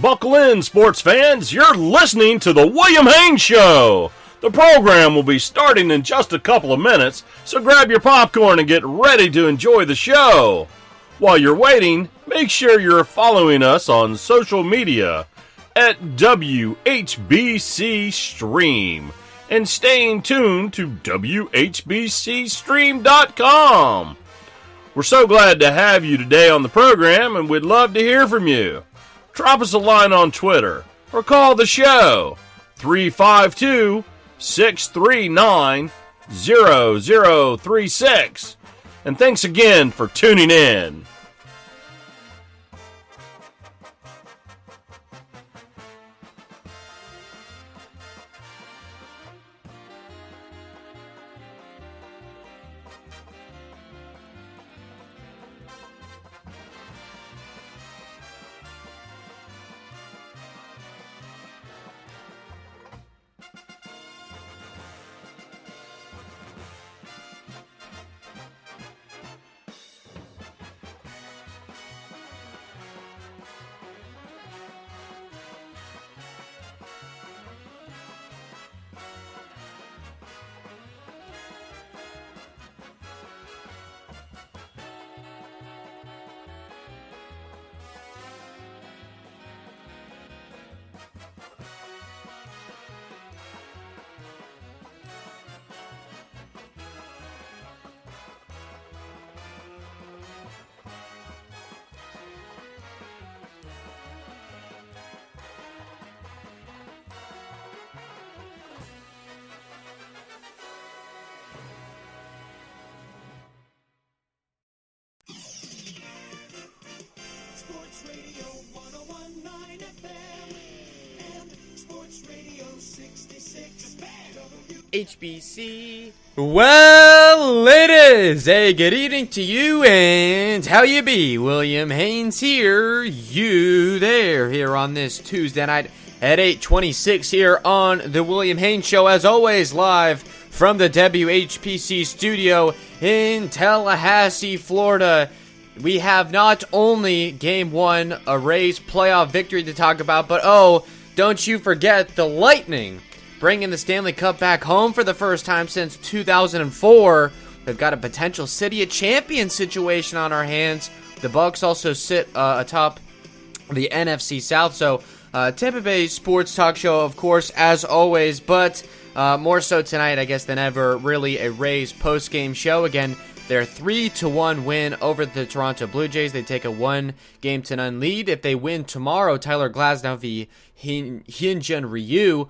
Buckle in, sports fans. You're listening to The William Haynes Show. The program will be starting in just a couple of minutes, so grab your popcorn and get ready to enjoy the show. While you're waiting, make sure you're following us on social media at WHBC Stream and staying tuned to WHBCStream.com. We're so glad to have you today on the program, and we'd love to hear from you. Drop us a line on Twitter or call the show 352-639-0036. And thanks again for tuning in. HBC. Well, it is a good evening to you, and how you be? William Haynes here, you there, here on this Tuesday night at 8:26 here on the William Haynes Show, as always, live from the WHPC studio in Tallahassee, Florida. We have not only Game 1, a Rays playoff victory to talk about, but oh, don't you forget the Lightning bringing the Stanley Cup back home for the first time since 2004. They've got a potential City of Champions situation on our hands. The Bucks also sit atop the NFC South. So, Tampa Bay sports talk show, of course, as always, but more so tonight, I guess, than ever, really a Rays post-game show. Again, their 3-1 win over the Toronto Blue Jays. They take a 1-0 lead. If they win tomorrow, Tyler Glasnow v. Hyunjin Ryu,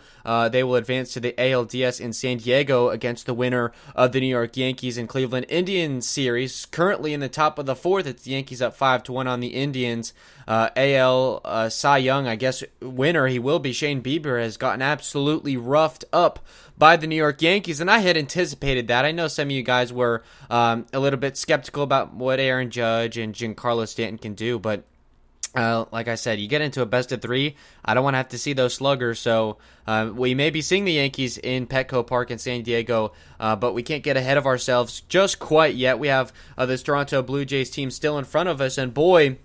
they will advance to the ALDS in San Diego against the winner of the New York Yankees and Cleveland Indians series. Currently in the top of the fourth, it's the Yankees up 5-1 on the Indians. AL Cy Young, I guess, winner, he will be. Shane Bieber has gotten absolutely roughed up by the New York Yankees, and I had anticipated that. I know some of you guys were a little bit skeptical about what Aaron Judge and Giancarlo Stanton can do, but like I said, you get into a best of three, I don't want to have to see those sluggers, so we may be seeing the Yankees in Petco Park in San Diego, but we can't get ahead of ourselves just quite yet. We have this Toronto Blue Jays team still in front of us, and boy,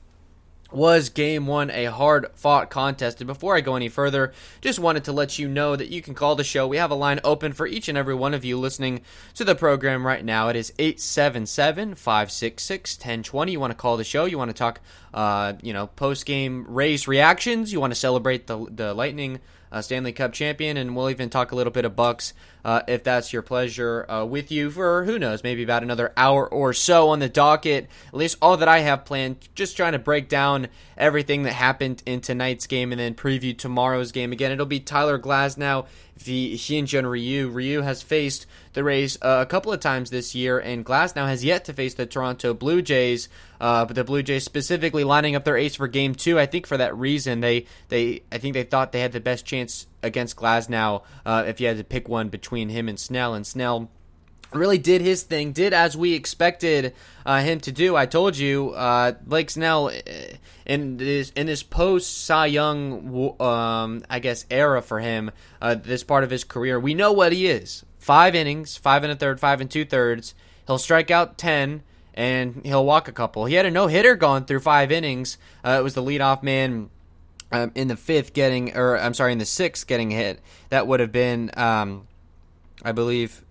was Game 1 a hard-fought contest. And before I go any further, just wanted to let you know that you can call the show. We have a line open for each and every one of you listening to the program right now. It is 877-566-1020. You want to call the show. You want to talk, post-game Rays reactions. You want to celebrate the Lightning Stanley Cup champion, and we'll even talk a little bit of Bucks if that's your pleasure with you for, who knows, maybe about another hour or so on the docket. At least all that I have planned, just trying to break down everything that happened in tonight's game and then preview tomorrow's game. Again, it'll be Tyler Glasnow v. Hyunjin Ryu. Ryu has faced the Rays a couple of times this year, and Glasnow has yet to face the Toronto Blue Jays. But the Blue Jays specifically lining up their ace for Game 2. I think for that reason, I think they thought they had the best chance against Glasnow if you had to pick one between him and Snell. And Snell really did his thing, did as we expected him to do. I told you, Blake Snell in this post Cy Young, era for him, this part of his career, we know what he is. 5 innings, 5 1/3, 5 2/3. He'll strike out 10, and he'll walk a couple. He had a no-hitter going through 5 innings. It was the leadoff man in the in the sixth getting hit. That would have been, I believe,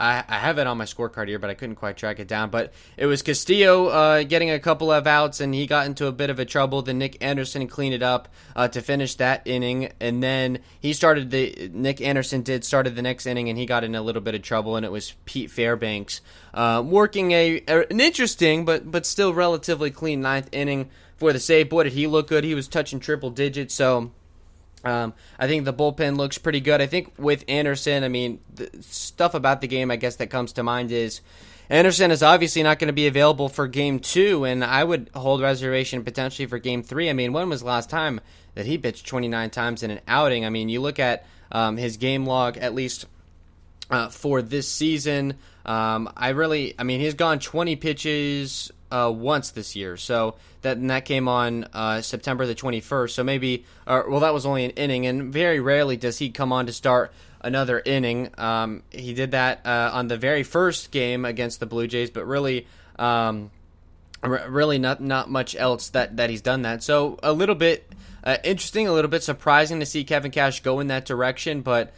I have it on my scorecard here, but I couldn't quite track it down. But it was Castillo getting a couple of outs, and he got into a bit of a trouble. Then Nick Anderson cleaned it up to finish that inning, and then Nick Anderson started the next inning, and he got in a little bit of trouble, and it was Pete Fairbanks working an interesting but still relatively clean ninth inning for the save. Boy, did he look good. He was touching triple digits, so I think the bullpen looks pretty good. I think with Anderson, I mean, the stuff about the game, I guess, that comes to mind is Anderson is obviously not going to be available for Game 2, and I would hold reservation potentially for Game 3. I mean, when was the last time that he pitched 29 times in an outing? I mean, you look at his game log, at least for this season. He's gone 20 pitches once this year, so that came on September the 21st. So maybe, that was only an inning, and very rarely does he come on to start another inning. He did that on the very first game against the Blue Jays, but really not much else that he's done that. So a little bit interesting, a little bit surprising to see Kevin Cash go in that direction, but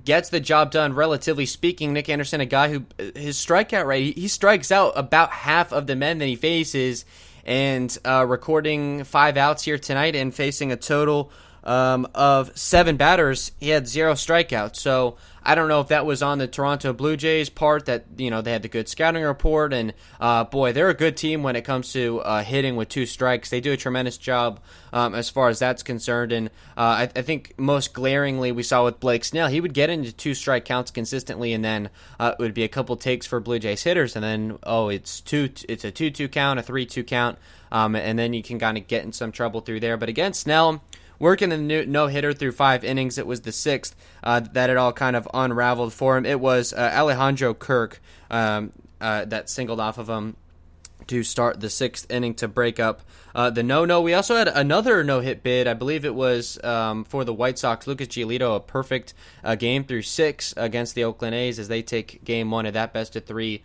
gets the job done, relatively speaking. Nick Anderson, a guy who his strikeout rate, he strikes out about half of the men that he faces, and recording 5 outs here tonight and facing a total of 7 batters, he had 0 strikeouts. So I don't know if that was on the Toronto Blue Jays part, that they had the good scouting report, and they're a good team when it comes to hitting with 2 strikes. They do a tremendous job as far as that's concerned, and I think most glaringly we saw with Blake Snell, he would get into 2 strike counts consistently, and then it would be a couple takes for Blue Jays hitters, and then it's a 2-2 count, a 3-2 count, and then you can kind of get in some trouble through there. But again, Snell working the no-hitter through 5 innings. It was the 6th that it all kind of unraveled for him. It was Alejandro Kirk that singled off of him to start the 6th inning to break up the no-no. We also had another no-hit bid. I believe it was for the White Sox. Lucas Giolito, a perfect game through 6 against the Oakland A's as they take Game 1 of that best-of-3.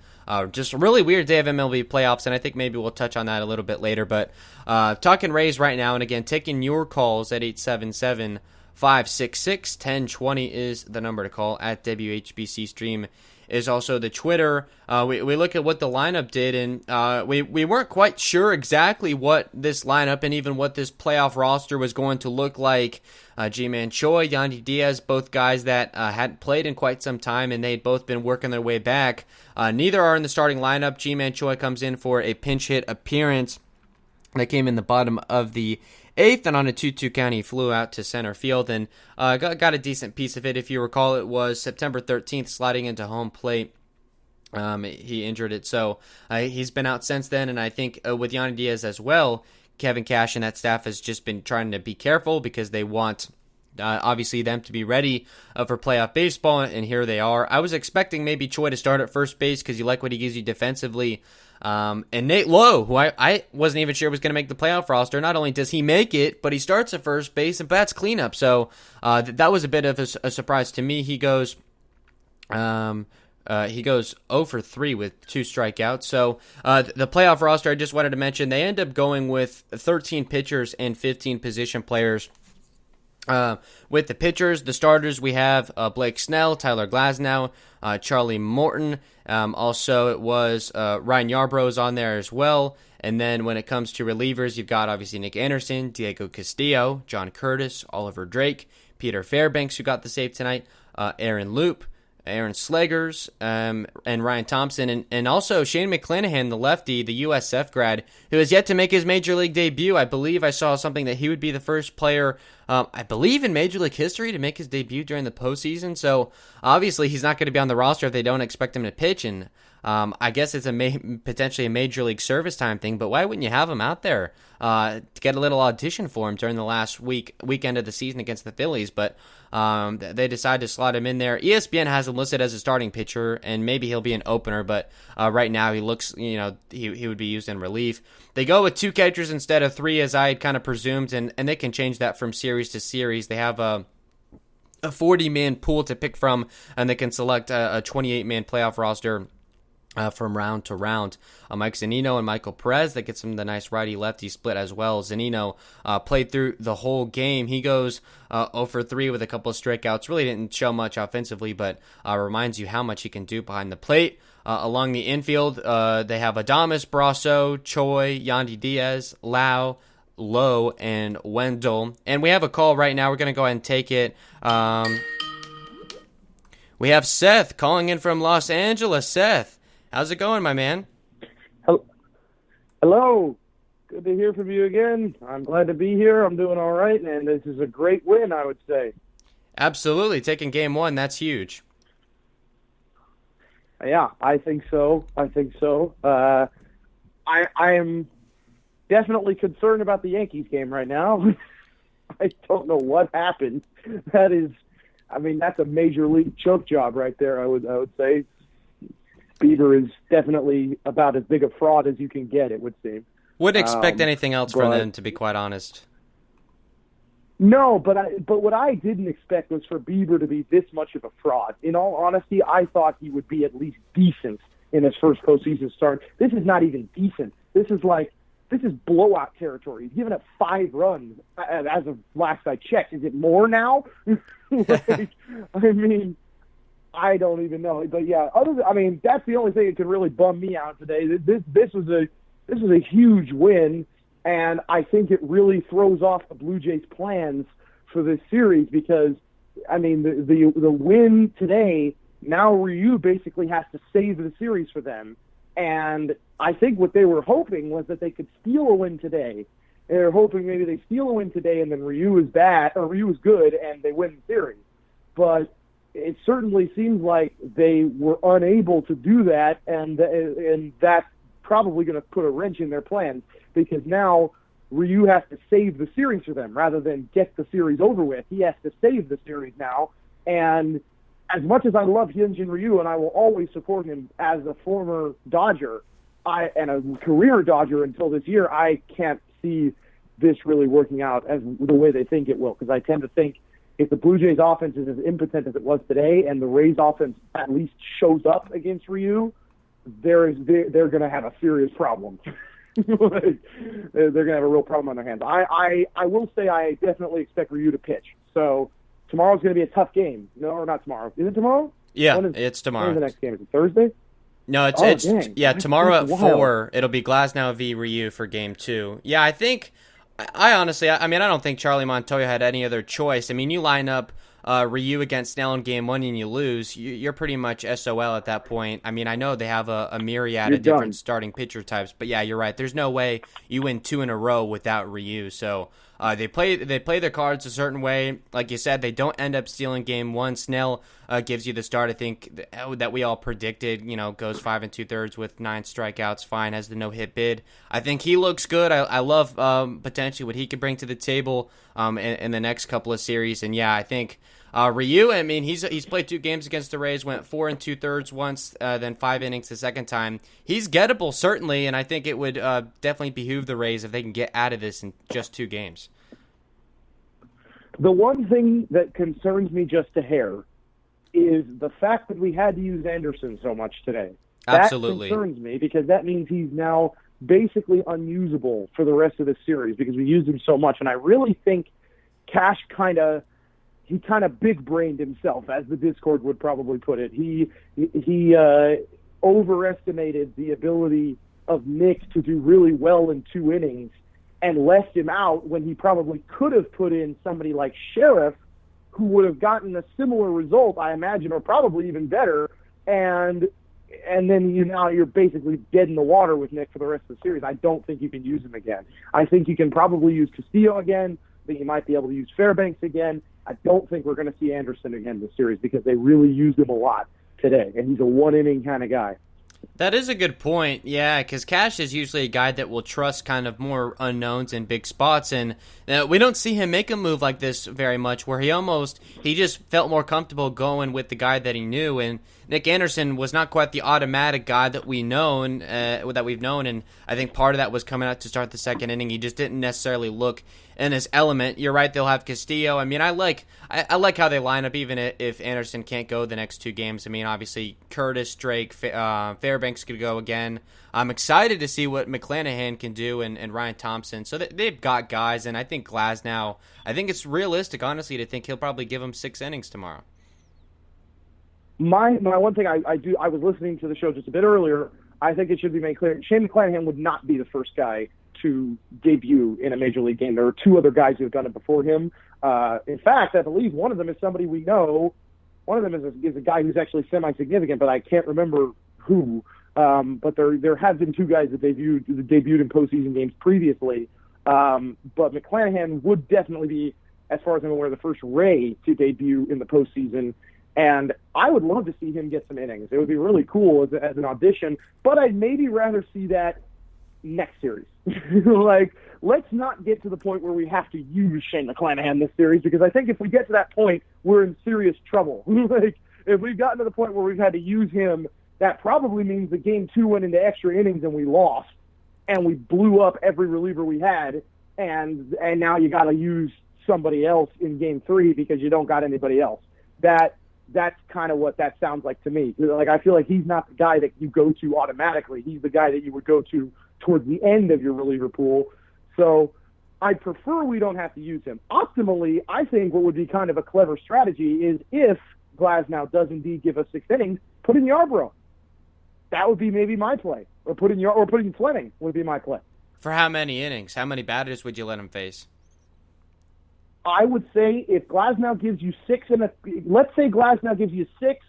Just a really weird day of MLB playoffs, and I think maybe we'll touch on that a little bit later. But talking Rays right now, and again, taking your calls at 877-566-1020 is the number to call. At WHBC Stream is also the Twitter. We look at what the lineup did, and we weren't quite sure exactly what this lineup and even what this playoff roster was going to look like. Ji-Man Choi, Yandy Diaz, both guys that hadn't played in quite some time, and they'd both been working their way back. Neither are in the starting lineup. Ji-Man Choi comes in for a pinch hit appearance that came in the bottom of the 8th, and on a 2-2 count, he flew out to center field and got a decent piece of it. If you recall, it was September 13th, sliding into home plate. He injured it, so he's been out since then, and I think with Yandy Diaz as well, Kevin Cash and that staff has just been trying to be careful because they want, obviously, them to be ready for playoff baseball, and here they are. I was expecting maybe Choi to start at first base because you like what he gives you defensively. And Nate Lowe, who I wasn't even sure was going to make the playoff roster, not only does he make it, but he starts at first base and bats cleanup. So that was a bit of a surprise to me. He goes 0 for 3 with 2 strikeouts. So the playoff roster, I just wanted to mention, they end up going with 13 pitchers and 15 position players. With the pitchers, the starters, we have Blake Snell, Tyler Glasnow, Charlie Morton. Also, it was Ryan Yarbrough's on there as well. And then when it comes to relievers, you've got obviously Nick Anderson, Diego Castillo, John Curtis, Oliver Drake, Peter Fairbanks, who got the save tonight, Aaron Loop, Aaron Slegers, and Ryan Thompson, and also Shane McClanahan, the lefty, the USF grad, who has yet to make his Major League debut. I believe I saw something that he would be the first player, I believe, in Major League history to make his debut during the postseason. So obviously he's not going to be on the roster if they don't expect him to pitch, and I guess it's potentially a Major League service time thing, but why wouldn't you have him out there to get a little audition for him during the last weekend of the season against the Phillies? But they decided to slot him in there. ESPN has him listed as a starting pitcher, and maybe he'll be an opener, but right now he looks, he would be used in relief. They go with 2 catchers instead of 3, as I had kind of presumed, and they can change that from series to series. They have a 40-man pool to pick from, and they can select a 28-man playoff roster from round to round. Mike Zunino and Michael Perez, that gets him the nice righty-lefty split as well. Zunino played through the whole game. He goes 0 for 3 with a couple of strikeouts. Really didn't show much offensively, but reminds you how much he can do behind the plate. Along the infield, they have Adames, Brasso, Choi, Yandy Diaz, Lau, Lowe, and Wendell. And we have a call right now. We're going to go ahead and take it. We have Seth calling in from Los Angeles. Seth, how's it going, my man? Hello. Good to hear from you again. I'm glad to be here. I'm doing all right, and this is a great win, I would say. Absolutely. Taking game one, that's huge. Yeah, I think so. I am definitely concerned about the Yankees game right now. I don't know what happened. That's a major league choke job right there, I would say. Bieber is definitely about as big a fraud as you can get, it would seem. Wouldn't expect anything else from them, to be quite honest. No, but what I didn't expect was for Bieber to be this much of a fraud. In all honesty, I thought he would be at least decent in his first postseason start. This is not even decent. This is blowout territory. He's given up 5 runs as of last I checked. Is it more now? I don't even know. But yeah, that's the only thing that could really bum me out today. This was a huge win, and I think it really throws off the Blue Jays' plans for this series because, the win today, now Ryu basically has to save the series for them. And I think what they were hoping was that they could steal a win today. They were hoping maybe they steal a win today and then Ryu is good and they win the series. But it certainly seems like they were unable to do that, and that's probably going to put a wrench in their plans because now Ryu has to save the series for them rather than get the series over with. He has to save the series now, and as much as I love Hyunjin Ryu, and I will always support him as a former Dodger and a career Dodger until this year, I can't see this really working out as the way they think it will because I tend to think if the Blue Jays offense is as impotent as it was today and the Rays offense at least shows up against Ryu, they're going to have a serious problem. They're going to have a real problem on their hands. I will say I definitely expect Ryu to pitch. So tomorrow's going to be a tough game. No, or not tomorrow. Is it tomorrow? Yeah, it's tomorrow. When's the next game? Is it Thursday? No, tomorrow at 4. It'll be Glasnow v. Ryu for game 2. Yeah, I honestly, I don't think Charlie Montoya had any other choice. You line up Ryu against Snell in game 1 and you lose, you're pretty much SOL at that point. I know they have a myriad of different starting pitcher types, but yeah, you're right. There's no way you win 2 in a row without Ryu. So they play their cards a certain way. Like you said, they don't end up stealing game 1. Snell gives you the start, I think, that we all predicted, goes 5 2/3 with 9 strikeouts, fine, has the no-hit bid. I think he looks good. I love potentially what he could bring to the table in the next couple of series. And yeah, I think Ryu, he's played 2 games against the Rays, went 4 2/3 once, then 5 innings the second time. He's gettable, certainly, and I think it would definitely behoove the Rays if they can get out of this in just 2 games. The one thing that concerns me just a hair is the fact that we had to use Anderson so much today. Absolutely. That concerns me because that means he's now basically unusable for the rest of the series because we used him so much. And I really think Cash kind of big-brained himself, as the Discord would probably put it. He overestimated the ability of Nick to do really well in 2 innings and left him out when he probably could have put in somebody like Sheriff, who would have gotten a similar result, I imagine, or probably even better. And then you're basically dead in the water with Nick for the rest of the series. I don't think you can use him again. I think you can probably use Castillo again. I think you might be able to use Fairbanks again. I don't think we're going to see Anderson again this series because they really used him a lot today, and he's a 1-inning kind of guy. That is a good point, yeah, because Cash is usually a guy that will trust kind of more unknowns in big spots, and we don't see him make a move like this very much, where he just felt more comfortable going with the guy that he knew, and Nick Anderson was not quite the automatic guy that we've known, and I think part of that was coming out to start the second inning. He just didn't necessarily look in his element. You're right, they'll have Castillo. I mean, I like how they line up, even if Anderson can't go the next 2 games. I mean, obviously, Curtis, Drake, Fairbanks could go again. I'm excited to see what McClanahan can do and Ryan Thompson. So they've got guys, and I think Glasnow, I think it's realistic, honestly, to think he'll probably give them 6 innings tomorrow. My one thing I was listening to the show just a bit earlier. I think it should be made clear Shane McClanahan would not be the first guy to debut in a major league game. There are 2 other guys who have done it before him. In fact, I believe one of them is somebody we know. One of them is a guy who's actually semi-significant, but I can't remember who. But there have been 2 guys that debuted in postseason games previously. But McClanahan would definitely be, as far as I'm aware, the first Ray to debut in the postseason. And I would love to see him get some innings. It would be really cool as an audition, but I'd maybe rather see that next series. Like, let's not get to the point where we have to use Shane McClanahan this series, because I think if we get to that point, we're in serious trouble. Like, if we've gotten to the point where we've had to use him, that probably means that game 2 went into extra innings and we lost, and we blew up every reliever we had, and now you got to use somebody else in game 3 because you don't got anybody else. That's kind of what that sounds like to me. Like, I feel like he's not the guy that you go to automatically. He's the guy that you would go to towards the end of your reliever pool. So I prefer we don't have to use him. Optimally, I think what would be kind of a clever strategy is if Glasnow does indeed give us 6 innings, put in Yarbrough. That would be maybe my play. Or put in Fleming would be my play. For how many innings? How many batters would you let him face? I would say if Glasnow gives you 6 let's say Glasnow gives you 6,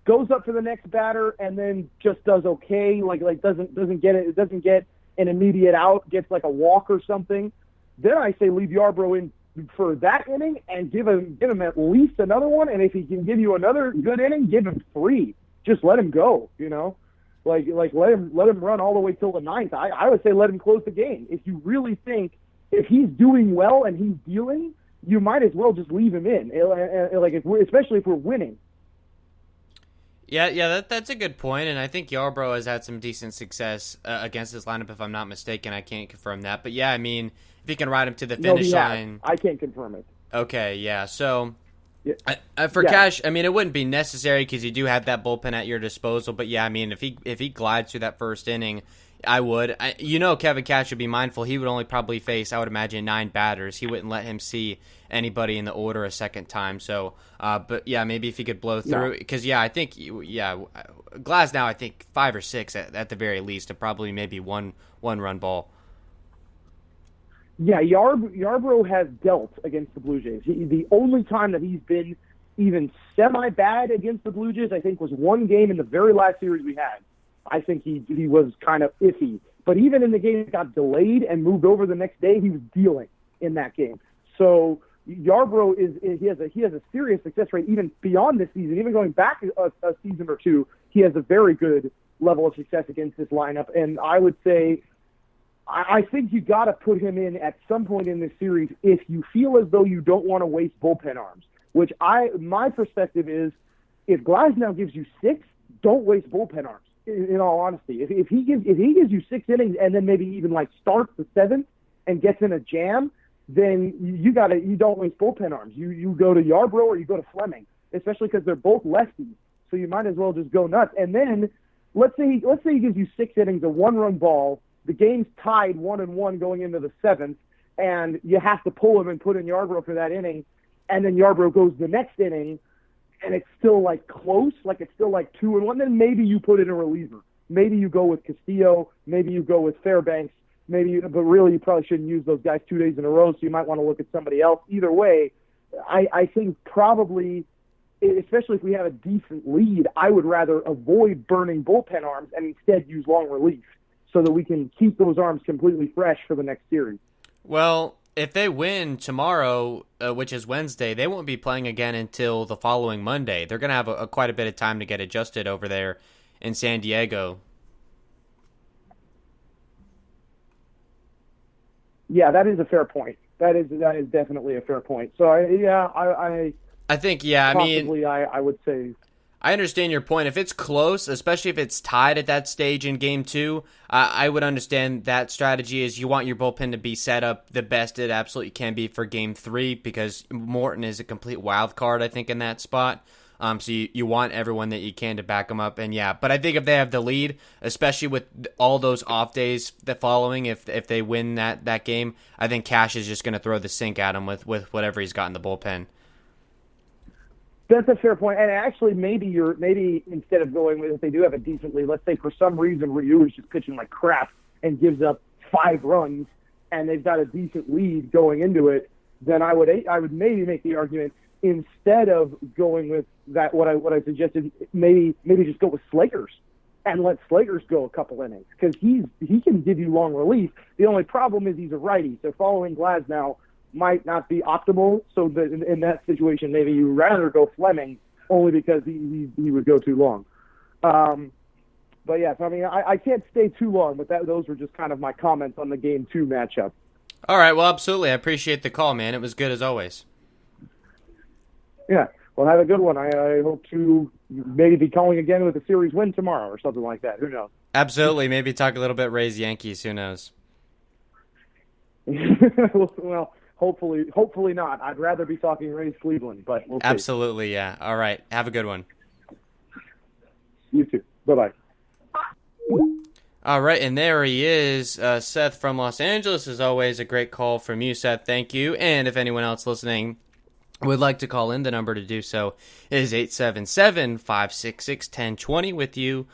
goes up to the next batter, and then just does okay, like doesn't get an immediate out, gets like a walk or something, then I say leave Yarbrough in for that inning and give him at least another one. And if he can give you another good inning, give him 3. Just let him go, like let him run all the way till the 9th. I would say let him close the game. If you really think if he's doing well and he's dealing, you might as well just leave him in, especially if we're winning. Yeah, that's a good point, and I think Yarbrough has had some decent success against this lineup, if I'm not mistaken. I can't confirm that, but yeah, I mean, if he can ride him to the finish line, I can't confirm it. Okay, yeah. So yeah. Cash, I mean, it wouldn't be necessary because you do have that bullpen at your disposal. But yeah, I mean, if he glides through that first inning, I would. Kevin Cash would be mindful. He would only probably face, I would imagine, 9 batters. He wouldn't let him see anybody in the order a second time. So, but yeah, maybe if he could blow through, because I think Glasnow, I think 5 or 6 at the very least, and probably maybe one run ball. Yeah, Yarbrough has dealt against the Blue Jays. The only time that he's been even semi-bad against the Blue Jays, I think, was one game in the very last series we had. I think he was kind of iffy. But even in the game that got delayed and moved over the next day, he was dealing in that game. So Yarbrough he has a serious success rate even beyond this season. Even going back a season or 2, he has a very good level of success against this lineup. And I would say I think you got to put him in at some point in this series if you feel as though you don't want to waste bullpen arms. Which my perspective is, if Glasnow gives you 6, don't waste bullpen arms. In all honesty, if he gives you 6 innings and then maybe even like starts the 7th and gets in a jam, then you don't waste bullpen arms. You go to Yarbrough or you go to Fleming, especially because they're both lefties. So you might as well just go nuts. And then let's say he gives you 6 innings, a 1-run ball. The game's tied 1-1 going into the 7th, and you have to pull him and put in Yarbrough for that inning, and then Yarbrough goes the next inning, and it's still like close, like it's still like 2-1, then maybe you put in a reliever. Maybe you go with Castillo, maybe you go with Fairbanks, but really you probably shouldn't use those guys 2 days in a row, so you might want to look at somebody else. Either way, I think probably, especially if we have a decent lead, I would rather avoid burning bullpen arms and instead use long relief so that we can keep those arms completely fresh for the next series. Well, if they win tomorrow, which is Wednesday, they won't be playing again until the following Monday. They're going to have quite a bit of time to get adjusted over there in San Diego. Yeah, that is a fair point. That is definitely a fair point. So I think, yeah, I mean, I would say, I understand your point. If it's close, especially if it's tied at that stage in Game 2, I would understand that strategy is you want your bullpen to be set up the best it absolutely can be for Game 3 because Morton is a complete wild card, I think, in that spot. So you want everyone that you can to back them up. And yeah, but I think if they have the lead, especially with all those off days the following, if they win that game, I think Cash is just going to throw the sink at him with whatever he's got in the bullpen. That's a fair point. And actually, maybe instead of going with, if they do have a decent lead, let's say for some reason Ryu is just pitching like crap and gives up 5 runs, and they've got a decent lead going into it, then I would maybe make the argument instead of going with that. What I suggested, maybe just go with Slakers and let Slakers go a couple innings because he can give you long relief. The only problem is he's a righty, so following Glasnow might not be optimal, so that in that situation, maybe you rather go Fleming only because he would go too long. But yes, I mean, I can't stay too long, but those were just kind of my comments on the Game 2 matchup. All right, well, absolutely. I appreciate the call, man. It was good as always. Yeah, well, have a good one. I hope to maybe be calling again with a series win tomorrow or something like that. Who knows? Absolutely. Maybe talk a little bit Rays Yankees. Who knows? Well, hopefully not. I'd rather be talking Rays Cleveland, but we'll see. Absolutely, yeah. All right. Have a good one. You too. Bye-bye. All right, and there he is, Seth from Los Angeles. As always, a great call from you, Seth. Thank you. And if anyone else listening would like to call in, the number to do so is 877-566-1020 with you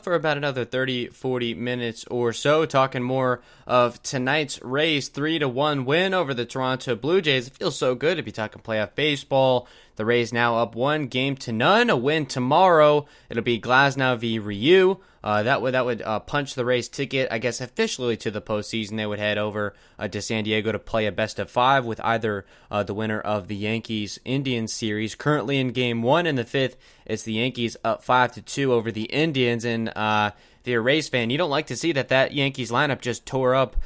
for about another 30-40 minutes or so, talking more of tonight's Rays 3-1 win over the Toronto Blue Jays. It feels so good to be talking playoff baseball. The Rays now up 1-0, a win tomorrow. It'll be Glasnow v. Ryu. That would punch the Rays' ticket, I guess, officially to the postseason. They would head over to San Diego to play a best-of-5 with either the winner of the Yankees-Indians series. Currently in Game 1 in the 5th, it's the Yankees up 5-2 over the Indians. And if you're a Rays fan, you don't like to see that Yankees lineup just tore up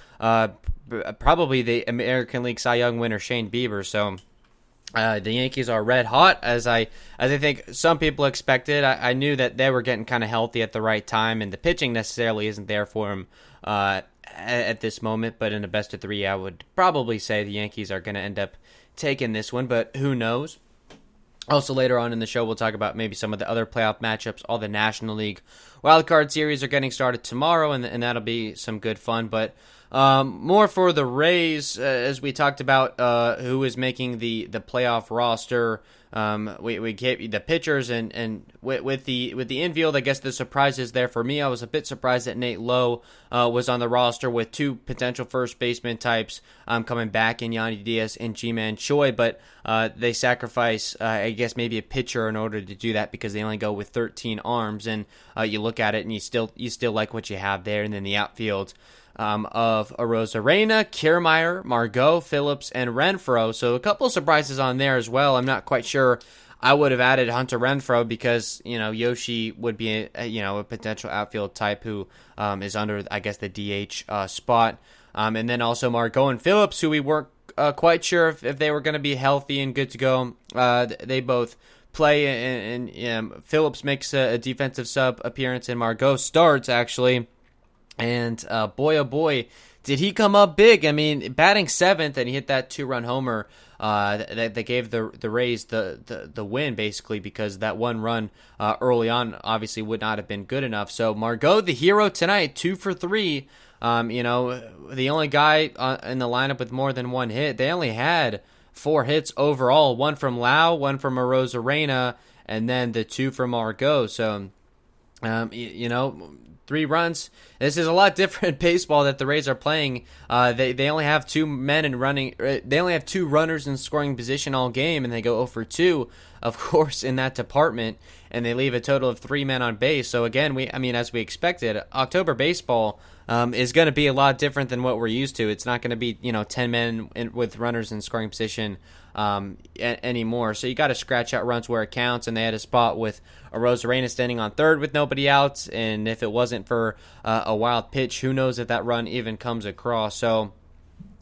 probably the American League Cy Young winner Shane Bieber. So the Yankees are red hot, as I think some people expected. I knew that they were getting kind of healthy at the right time, and the pitching necessarily isn't there for them at this moment. But in a best-of-3, I would probably say the Yankees are going to end up taking this one, but who knows? Also, later on in the show, we'll talk about maybe some of the other playoff matchups. All the National League wildcard series are getting started tomorrow, and that'll be some good fun. But more for the Rays, as we talked about, who is making the playoff roster. We gave the pitchers, and with the infield, I guess the surprise is there for me. I was a bit surprised that Nate Lowe was on the roster with 2 potential first baseman types coming back in Yandy Diaz and Ji-Man Choi, but they sacrifice, I guess, maybe a pitcher in order to do that because they only go with 13 arms, and you look at it and you still like what you have there, and then the outfield of Arozarena, Kiermaier, Margot, Phillips, and Renfroe. So a couple of surprises on there as well. I'm not quite sure I would have added Hunter Renfroe because, Yoshi would be a potential outfield type who is under, I guess, the DH spot. And then also Margot and Phillips, who we weren't quite sure if they were going to be healthy and good to go. They both play, and Phillips makes a defensive sub appearance, and Margot starts, actually. And boy, oh boy, did he come up big. I mean, batting 7th, and he hit that 2-run homer that gave the Rays the win, basically, because that 1 run early on obviously would not have been good enough. So Margot, the hero tonight, 2 for 3. The only guy in the lineup with more than 1 hit. They only had 4 hits overall, 1 from Lau, 1 from Arozarena, and then the 2 from Margot. So, 3 runs. This is a lot different baseball that the Rays are playing. They only have 2 men in running. They only have 2 runners in scoring position all game, and they go 0 for 2, of course, in that department, and they leave a total of 3 men on base. So again, as we expected, October baseball is going to be a lot different than what we're used to. It's not going to be 10 men with runners in scoring position anymore. So you got to scratch out runs where it counts, and they had a spot with Arozarena standing on third with nobody out, and if it wasn't for a wild pitch, who knows if that run even comes across. So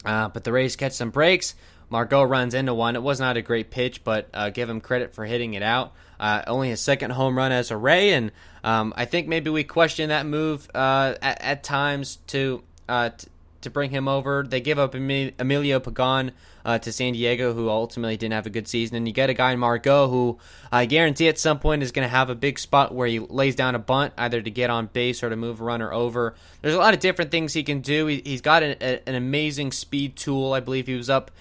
But the Rays catch some breaks. Margot runs into one. It was not a great pitch, but give him credit for hitting it out. Only his second home run as a Ray, and I think maybe we question that move at times to bring him over. They give up Emilio Pagan to San Diego, who ultimately didn't have a good season. And you get a guy in Margot who I guarantee at some point is going to have a big spot where he lays down a bunt, either to get on base or to move a runner over. There's a lot of different things he can do. He's got an amazing speed tool. I believe he was up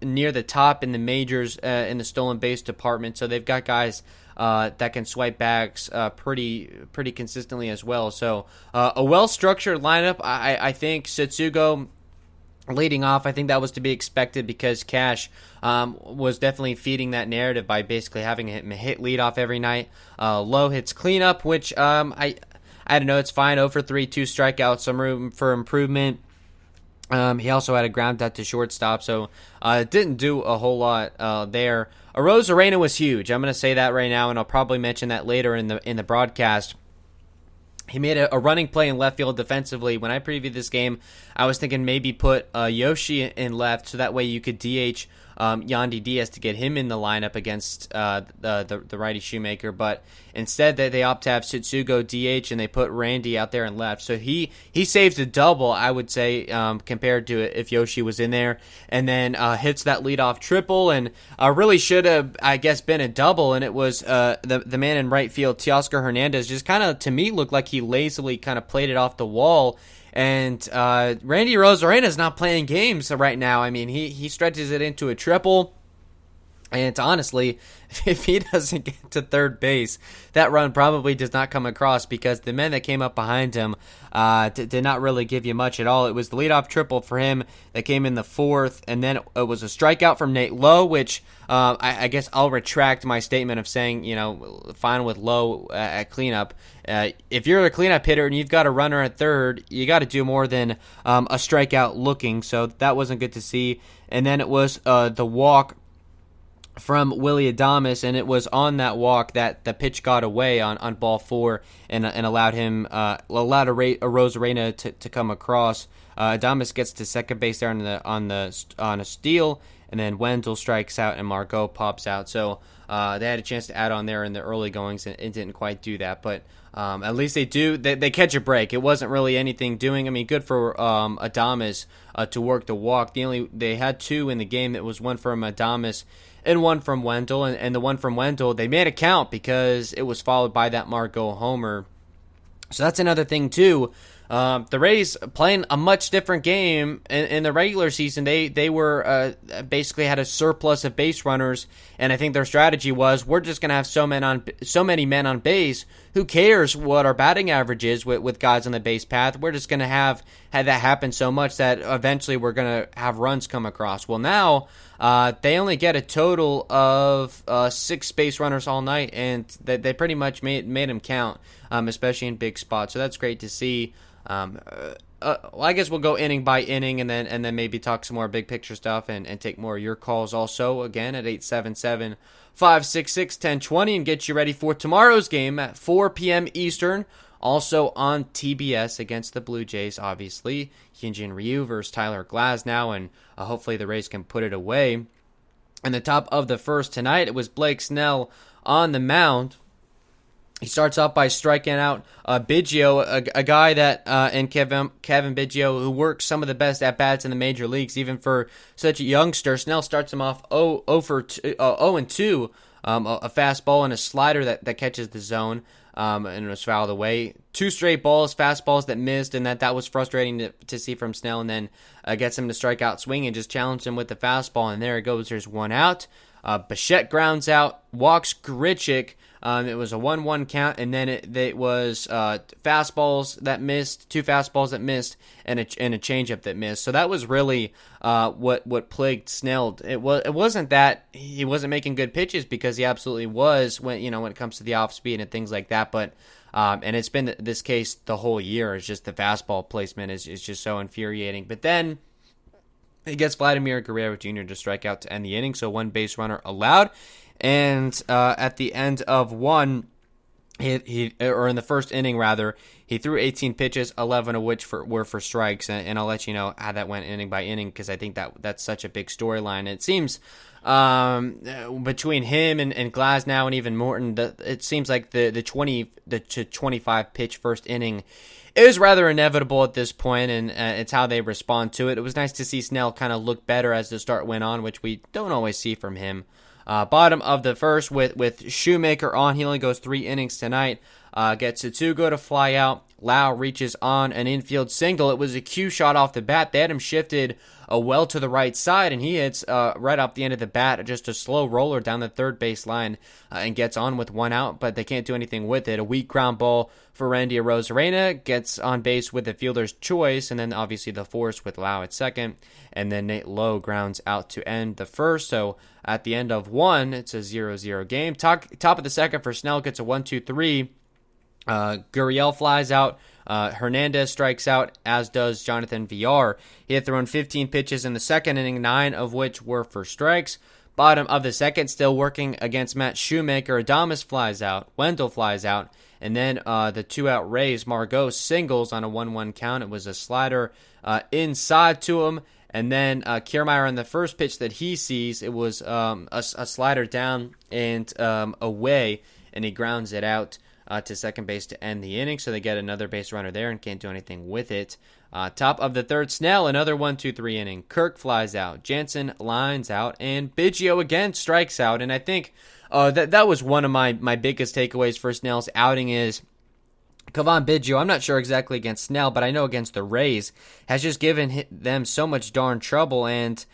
near the top in the majors in the stolen base department. So they've got guys that can swipe bags pretty consistently as well. So a well-structured lineup. I think Setsugo leading off, I think that was to be expected because Cash was definitely feeding that narrative by basically having him hit leadoff every night. Low hits cleanup, which I don't know, it's fine. 0 for 3, 2 strikeouts, some room for improvement. He also had a ground out to shortstop, so didn't do a whole lot there. Arozarena was huge. I'm going to say that right now, and I'll probably mention that later in the broadcast. He made a running play in left field defensively. When I previewed this game, I was thinking maybe put Yoshi in left, so that way you could DH Yandy Diaz to get him in the lineup against the righty Shoemaker. But instead, they opt to have Setsugo DH, and they put Randy out there in left. So he saves a double, I would say, compared to if Yoshi was in there. And then hits that leadoff triple, and really should have, I guess, been a double. And it was the man in right field, Teoscar Hernandez, just kind of, to me, looked like he lazily kind of played it off the wall. And Randy Arozarena is not playing games right now. I mean, he stretches it into a triple. And honestly, if he doesn't get to third base, that run probably does not come across because the men that came up behind him did not really give you much at all. It was the leadoff triple for him that came in the fourth, and then it was a strikeout from Nate Lowe, which I guess I'll retract my statement of saying, fine with Lowe at cleanup. If you're a cleanup hitter and you've got a runner at third, you got to do more than a strikeout looking, so that wasn't good to see. And then it was the walk from Willy Adames, and it was on that walk that the pitch got away on ball 4 and allowed Arozarena to come across. Adames gets to second base there on a steal, and then Wendell strikes out and Margot pops out. So they had a chance to add on there in the early goings and didn't quite do that, but at least they do. They catch a break. It wasn't really anything doing. I mean, good for Adames to work the walk. They had 2 in the game. It was one from Adames and one from Wendell, and the one from Wendell, they made it count because it was followed by that Margot homer. So that's another thing, too. The Rays playing a much different game in the regular season. They were basically had a surplus of base runners, and I think their strategy was, we're just going to have so many men on base. Who cares what our batting average is with guys on the base path? We're just going to have that happen so much that eventually we're going to have runs come across. Well, now they only get a total of 6 base runners all night, and they pretty much made them count, especially in big spots. So that's great to see. Well, I guess we'll go inning by inning and then maybe talk some more big picture stuff and take more of your calls also, again, at 877-566-1020, and get you ready for tomorrow's game at 4 p.m. Eastern, also on TBS against the Blue Jays, obviously. Hyunjin Ryu versus Tyler Glasnow, and hopefully the Rays can put it away. In the top of the first tonight, it was Blake Snell on the mound. He starts off by striking out Biggio, a guy that, and Kevin Biggio, who works some of the best at-bats in the major leagues, even for such a youngster. Snell starts him off 0 and 2, a fastball and a slider that catches the zone, and it was fouled away. 2 straight balls, fastballs that missed, and that was frustrating to see from Snell, and then gets him to strike out swing and just challenged him with the fastball, and there it goes. There's 1 out. Bichette grounds out, walks Grichuk. It was a 1-1 count, and then it was fastballs that missed, 2 fastballs that missed, and a changeup that missed. So that was really what plagued Snell. It wasn't that he wasn't making good pitches, because he absolutely was when it comes to the off speed and things like that. But and it's been this case the whole year. It's just the fastball placement is just so infuriating. But then he gets Vladimir Guerrero Jr. to strike out to end the inning, so 1 base runner allowed. And at the end of 1, Or in the first inning rather, he threw 18 pitches, 11 of which were for strikes, and I'll let you know how that went inning by inning because I think that's such a big storyline. It seems between him and Glasnow and even Morton, it seems like the 20 to 25 pitch first inning is rather inevitable at this point, and it's how they respond to it. It was nice to see Snell kind of look better as the start went on, which we don't always see from him. Bottom of the first with Shoemaker on. He only goes 3 innings tonight. Gets Tsutsugo to fly out. Lau reaches on an infield single. It was a cue shot off the bat. They had him shifted well to the right side, and he hits right off the end of the bat, just a slow roller down the third base line and gets on with 1 out, but they can't do anything with it. A weak ground ball for Randy Arozarena, gets on base with the fielder's choice, and then obviously the force with Lau at second, and then Nate Lowe grounds out to end the first. So at the end of 1, it's a 0-0 game. Top of the second for Snell gets a 1-2-3. Gurriel flies out. Hernandez strikes out, as does Jonathan Villar. He had thrown 15 pitches in the second inning, 9 of which were for strikes. Bottom of the second, still working against Matt Shoemaker. Adames flies out. Wendell flies out. And then the 2-out Rays, Margot singles on a 1-1 count. It was a slider inside to him. And then Kiermaier on the first pitch that he sees, it was a slider down and away, and he grounds it out to second base to end the inning. So they get another base runner there and can't do anything with it. Top of the third, Snell, another 1-2-3 inning. Kirk flies out. Jansen lines out. And Biggio again strikes out. And I think that was one of my biggest takeaways for Snell's outing is Cavan Biggio, I'm not sure exactly against Snell, but I know against the Rays, has just given them so much darn trouble. And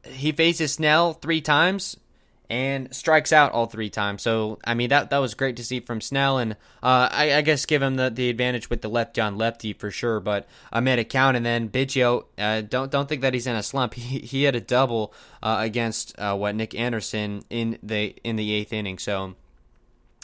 he faces Snell 3 times and strikes out all 3 times. So, I mean, that was great to see from Snell, and I guess give him the advantage with the lefty on lefty for sure, but I made it count. And then Biggio, don't think that he's in a slump. He had a double against Nick Anderson in the 8th inning, so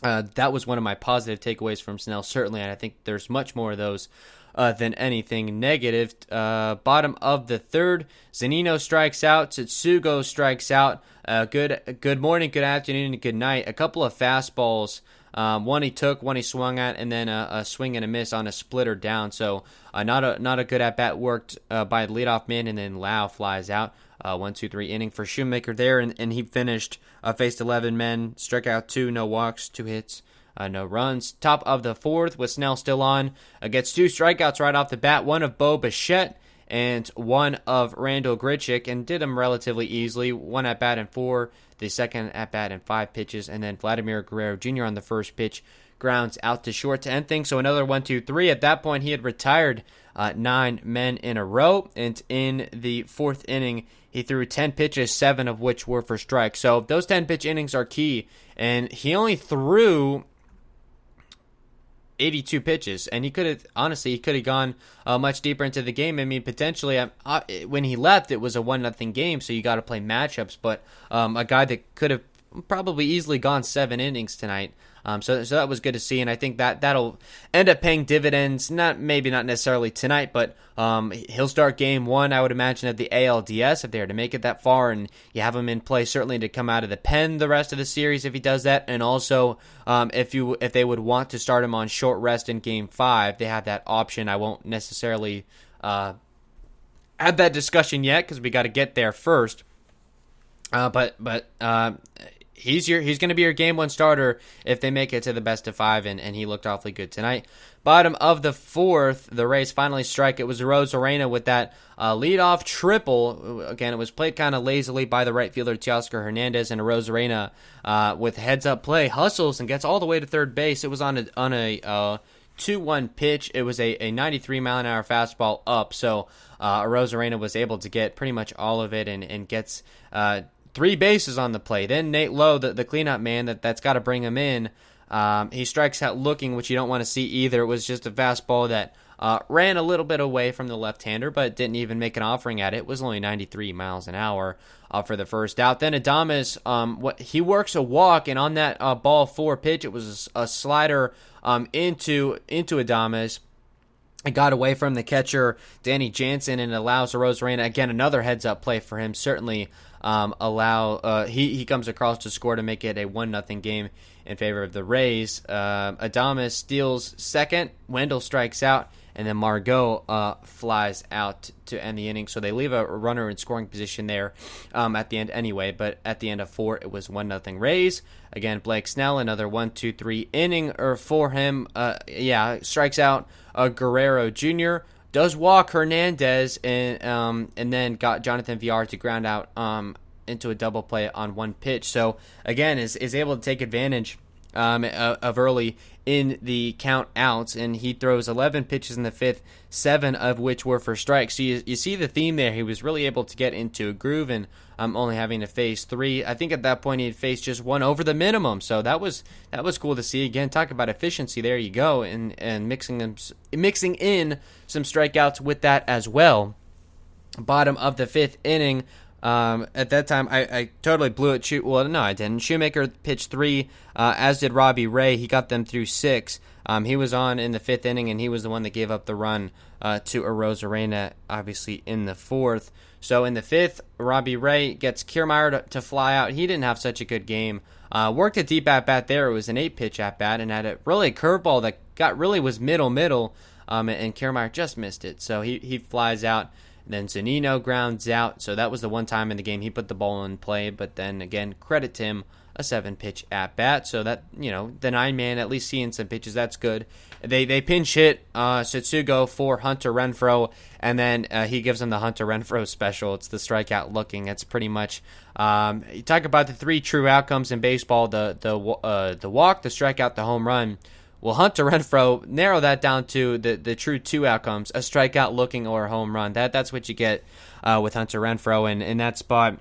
that was one of my positive takeaways from Snell, certainly, and I think there's much more of those than anything negative. Bottom of the third, Zunino strikes out. Tsutsugo strikes out. Good morning, good afternoon, and good night. A couple of fastballs. One he took, one he swung at, and then a swing and a miss on a splitter down. So not a good at bat worked by the leadoff man, and then Lau flies out. 1-2-3 inning for Shoemaker there, and he finished faced 11 men, struck out 2, no walks, 2 hits. No runs. Top of the fourth with Snell still on. Gets 2 strikeouts right off the bat. One of Bo Bichette and one of Randall Grichuk, and did them relatively easily. 1 at bat in 4. The second at bat in 5 pitches. And then Vladimir Guerrero Jr. on the first pitch grounds out to short to end things. So another 1-2-3. At that point, he had retired 9 men in a row. And in the 4th inning, he threw 10 pitches, 7 of which were for strikes. So those 10 pitch innings are key. And he only threw 82 pitches, and he could have gone much deeper into the game. I mean, potentially, when he left, it was a 1-0 game, so you got to play matchups. But a guy that could have probably easily gone 7 innings tonight. So that was good to see, and I think that'll end up paying dividends. Maybe not necessarily tonight, but he'll start game 1, I would imagine, at the ALDS if they are to make it that far, and you have him in play certainly to come out of the pen the rest of the series if he does that, and also if they would want to start him on short rest in game 5, they have that option. I won't necessarily have that discussion yet because we got to get there first, but he's going to be your game 1 starter if they make it to the best of 5, and he looked awfully good tonight. Bottom of the 4th, the Rays finally strike. It was Arozarena with that leadoff triple. Again, it was played kind of lazily by the right fielder Teoscar Hernandez, and Arozarena with heads-up play hustles and gets all the way to third base. It was on a 2-1 pitch. It was a 93-mile-an-hour fastball up, so Arozarena was able to get pretty much all of it and gets 3 bases on the play. Then Nate Lowe, the cleanup man, that's got to bring him in. He strikes out looking, which you don't want to see either. It was just a fastball that ran a little bit away from the left-hander, but didn't even make an offering at it. It was only 93 miles an hour for the first out. Then Adames, he works a walk, and on that ball 4 pitch, it was a slider into Adames. It got away from the catcher, Danny Jansen, and allows Arozarena, again, another heads-up play for him. Certainly he comes across to score to make it a 1-0 game in favor of the Rays. Adames steals second, Wendell strikes out, and then Margot flies out to end the inning. So they leave a runner in scoring position there at the end anyway. But at the end of 4, it was 1-0 Rays. Again, Blake Snell, another 1-2-3 inning for him. Strikes out Guerrero Jr., does walk Hernandez, and then got Jonathan Villar to ground out into a double play on one pitch. So again, is able to take advantage of early in the count outs, and he throws 11 pitches in the 5th, 7 of which were for strikes. So you see the theme there. He was really able to get into a groove, and only having to face 3. I think at that point he had faced just 1 over the minimum. So that was cool to see. Again, talk about efficiency. There you go, and mixing in some strikeouts with that as well. Bottom of the 5th inning. At that time, I totally blew it. Well, no, I didn't. Shoemaker pitched 3, as did Robbie Ray. He got them through 6. He was on in the 5th inning, and he was the one that gave up the run to Arozarena, obviously, in the 4th. So in the 5th, Robbie Ray gets Kiermaier to fly out. He didn't have such a good game. Worked a deep at-bat there. It was an 8-pitch at-bat, and had a really curveball that was middle, and Kiermaier just missed it. So he flies out. Then Zunino grounds out, so that was the one time in the game he put the ball in play. But then again, credit to him, a 7-pitch at bat. So that, the 9-man at least seeing some pitches, that's good. They pinch hit Setsugo for Hunter Renfroe, and then he gives them the Hunter Renfroe special. It's the strikeout looking. It's pretty much you talk about the 3 true outcomes in baseball: the walk, the strikeout, the home run. Well, Hunter Renfroe, narrow that down to the true 2 outcomes: a strikeout looking or a home run. That's what you get with Hunter Renfroe, and in that spot,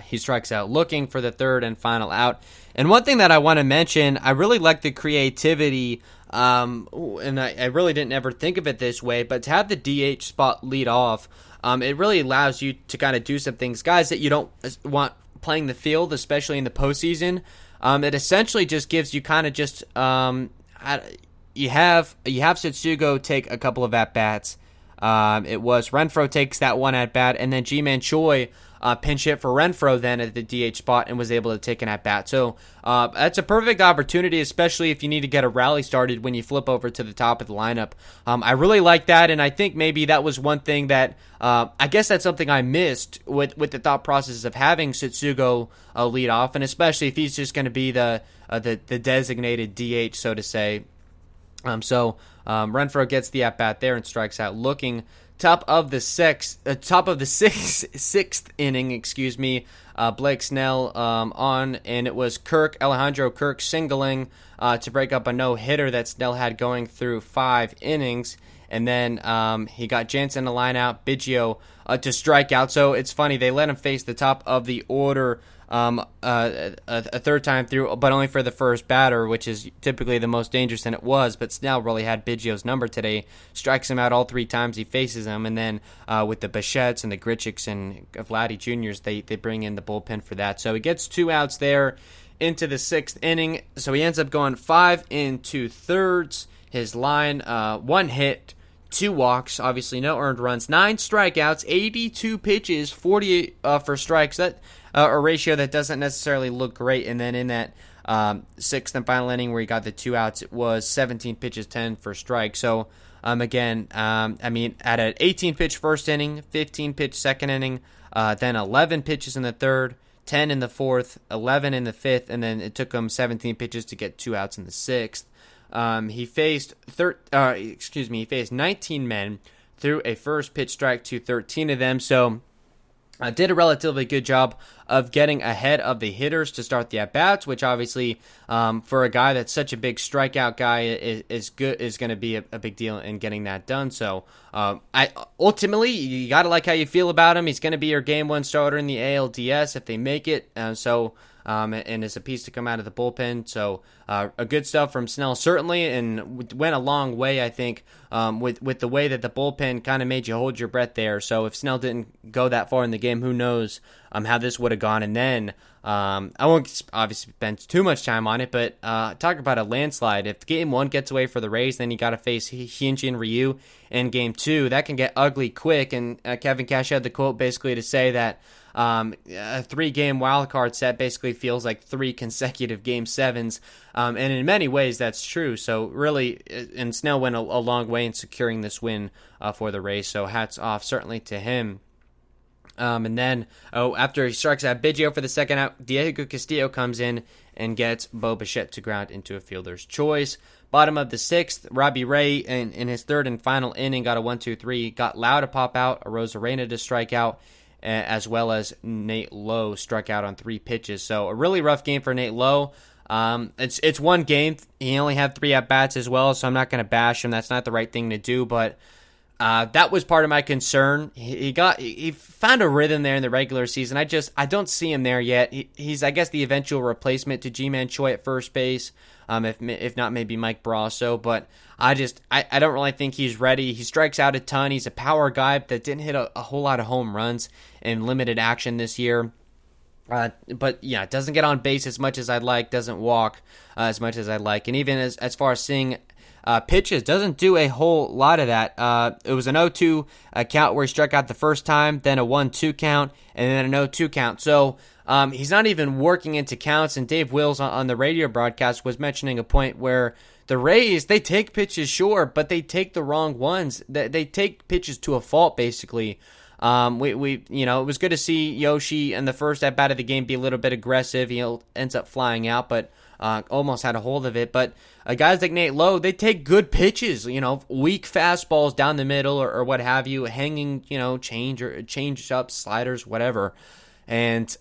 he strikes out looking for the 3rd and final out. And one thing that I want to mention, I really like the creativity, and I really didn't ever think of it this way, but to have the DH spot lead off, it really allows you to kind of do some things. Guys that you don't want playing the field, especially in the postseason, it essentially just gives you kind of just you have Setsugo take a couple of at bats. It was Renfroe takes that one at bat, and then Ji-Man Choi pinch hit for Renfroe then at the DH spot and was able to take an at bat. So that's a perfect opportunity, especially if you need to get a rally started when you flip over to the top of the lineup. I really like that, and I think maybe that was one thing that I guess that's something I missed with the thought process of having Setsugo lead off, and especially if he's just going to be the designated DH, so to say. Renfroe gets the at bat there and strikes out looking. Top of the sixth inning, Blake Snell on, and it was Alejandro Kirk singling to break up a no-hitter that Snell had going through 5 innings. And then he got Jansen to line out, Biggio to strike out. So it's funny, they let him face the top of the order a 3rd time through, but only for the first batter, which is typically the most dangerous, and it was. But Snell really had Biggio's number today, strikes him out all 3 times he faces him. And then with the Bichettes and the Grichiks and Vladdy Juniors, they bring in the bullpen for that. So he gets 2 outs there into the 6th inning. So he ends up going 5 2/3. His line, 1 hit, 2 walks, obviously no earned runs, 9 strikeouts, 82 pitches, 48 for strikes. That a ratio that doesn't necessarily look great. And then in that 6th and final inning where he got the 2 outs, it was 17 pitches, 10 for strikes. So again, at an 18-pitch first inning, 15-pitch second inning, then 11 pitches in the 3rd, 10 in the 4th, 11 in the 5th, and then it took him 17 pitches to get 2 outs in the 6th. He faced 19 men, threw a first pitch strike to 13 of them. So did a relatively good job of getting ahead of the hitters to start the at-bats, which obviously for a guy that's such a big strikeout guy is going to be a big deal in getting that done. So ultimately, you got to like how you feel about him. He's going to be your game 1 starter in the ALDS if they make it. And is a piece to come out of the bullpen. So a good stuff from Snell, certainly, and went a long way, I think, with the way that the bullpen kind of made you hold your breath there. So if Snell didn't go that far in the game, who knows how this would would have gone. And then I won't obviously spend too much time on it, but talk about a landslide. If Game 1 gets away for the Rays, then you got to face Hyunjin Ryu in Game 2. That can get ugly quick, and Kevin Cash had the quote basically to say that a 3-game wildcard set basically feels like 3 consecutive Game 7s, and in many ways that's true. So really, and Snell went a long way in securing this win for the Rays, so hats off certainly to him. And then, after he strikes out Biggio for the second out, Diego Castillo comes in and gets Bo Bichette to ground into a fielder's choice. Bottom of the 6th, Robbie Ray, in his third and final inning, got a 1-2-3, got Lau to pop out, a Rosarena to strike out, as well as Nate Lowe struck out on 3 pitches. So a really rough game for Nate Lowe. It's one game. He only had 3 at-bats as well, so I'm not going to bash him. That's not the right thing to do, but that was part of my concern. He found a rhythm there in the regular season. I don't see him there yet. He's, I guess, the eventual replacement to G-Man Choi at first base, if not maybe Mike Brasso, but I don't really think he's ready. He strikes out a ton. He's a power guy that didn't hit a whole lot of home runs in limited action this year. But yeah, doesn't get on base as much as I'd like, doesn't walk as much as I'd like, and even as far as seeing pitches, doesn't do a whole lot of that. It was an 0-2 count where he struck out the first time, then a 1-2 count, and then an 0-2 count. So he's not even working into counts, and Dave Wills on the radio broadcast was mentioning a point where the Rays, they take pitches, sure, but they take the wrong ones. They take pitches to a fault, basically. It was good to see Yoshi in the first at bat of the game be a little bit aggressive. He ends up flying out, but almost had a hold of it. But guys like Nate Lowe, they take good pitches, weak fastballs down the middle or what have you, hanging, change up, sliders, whatever. And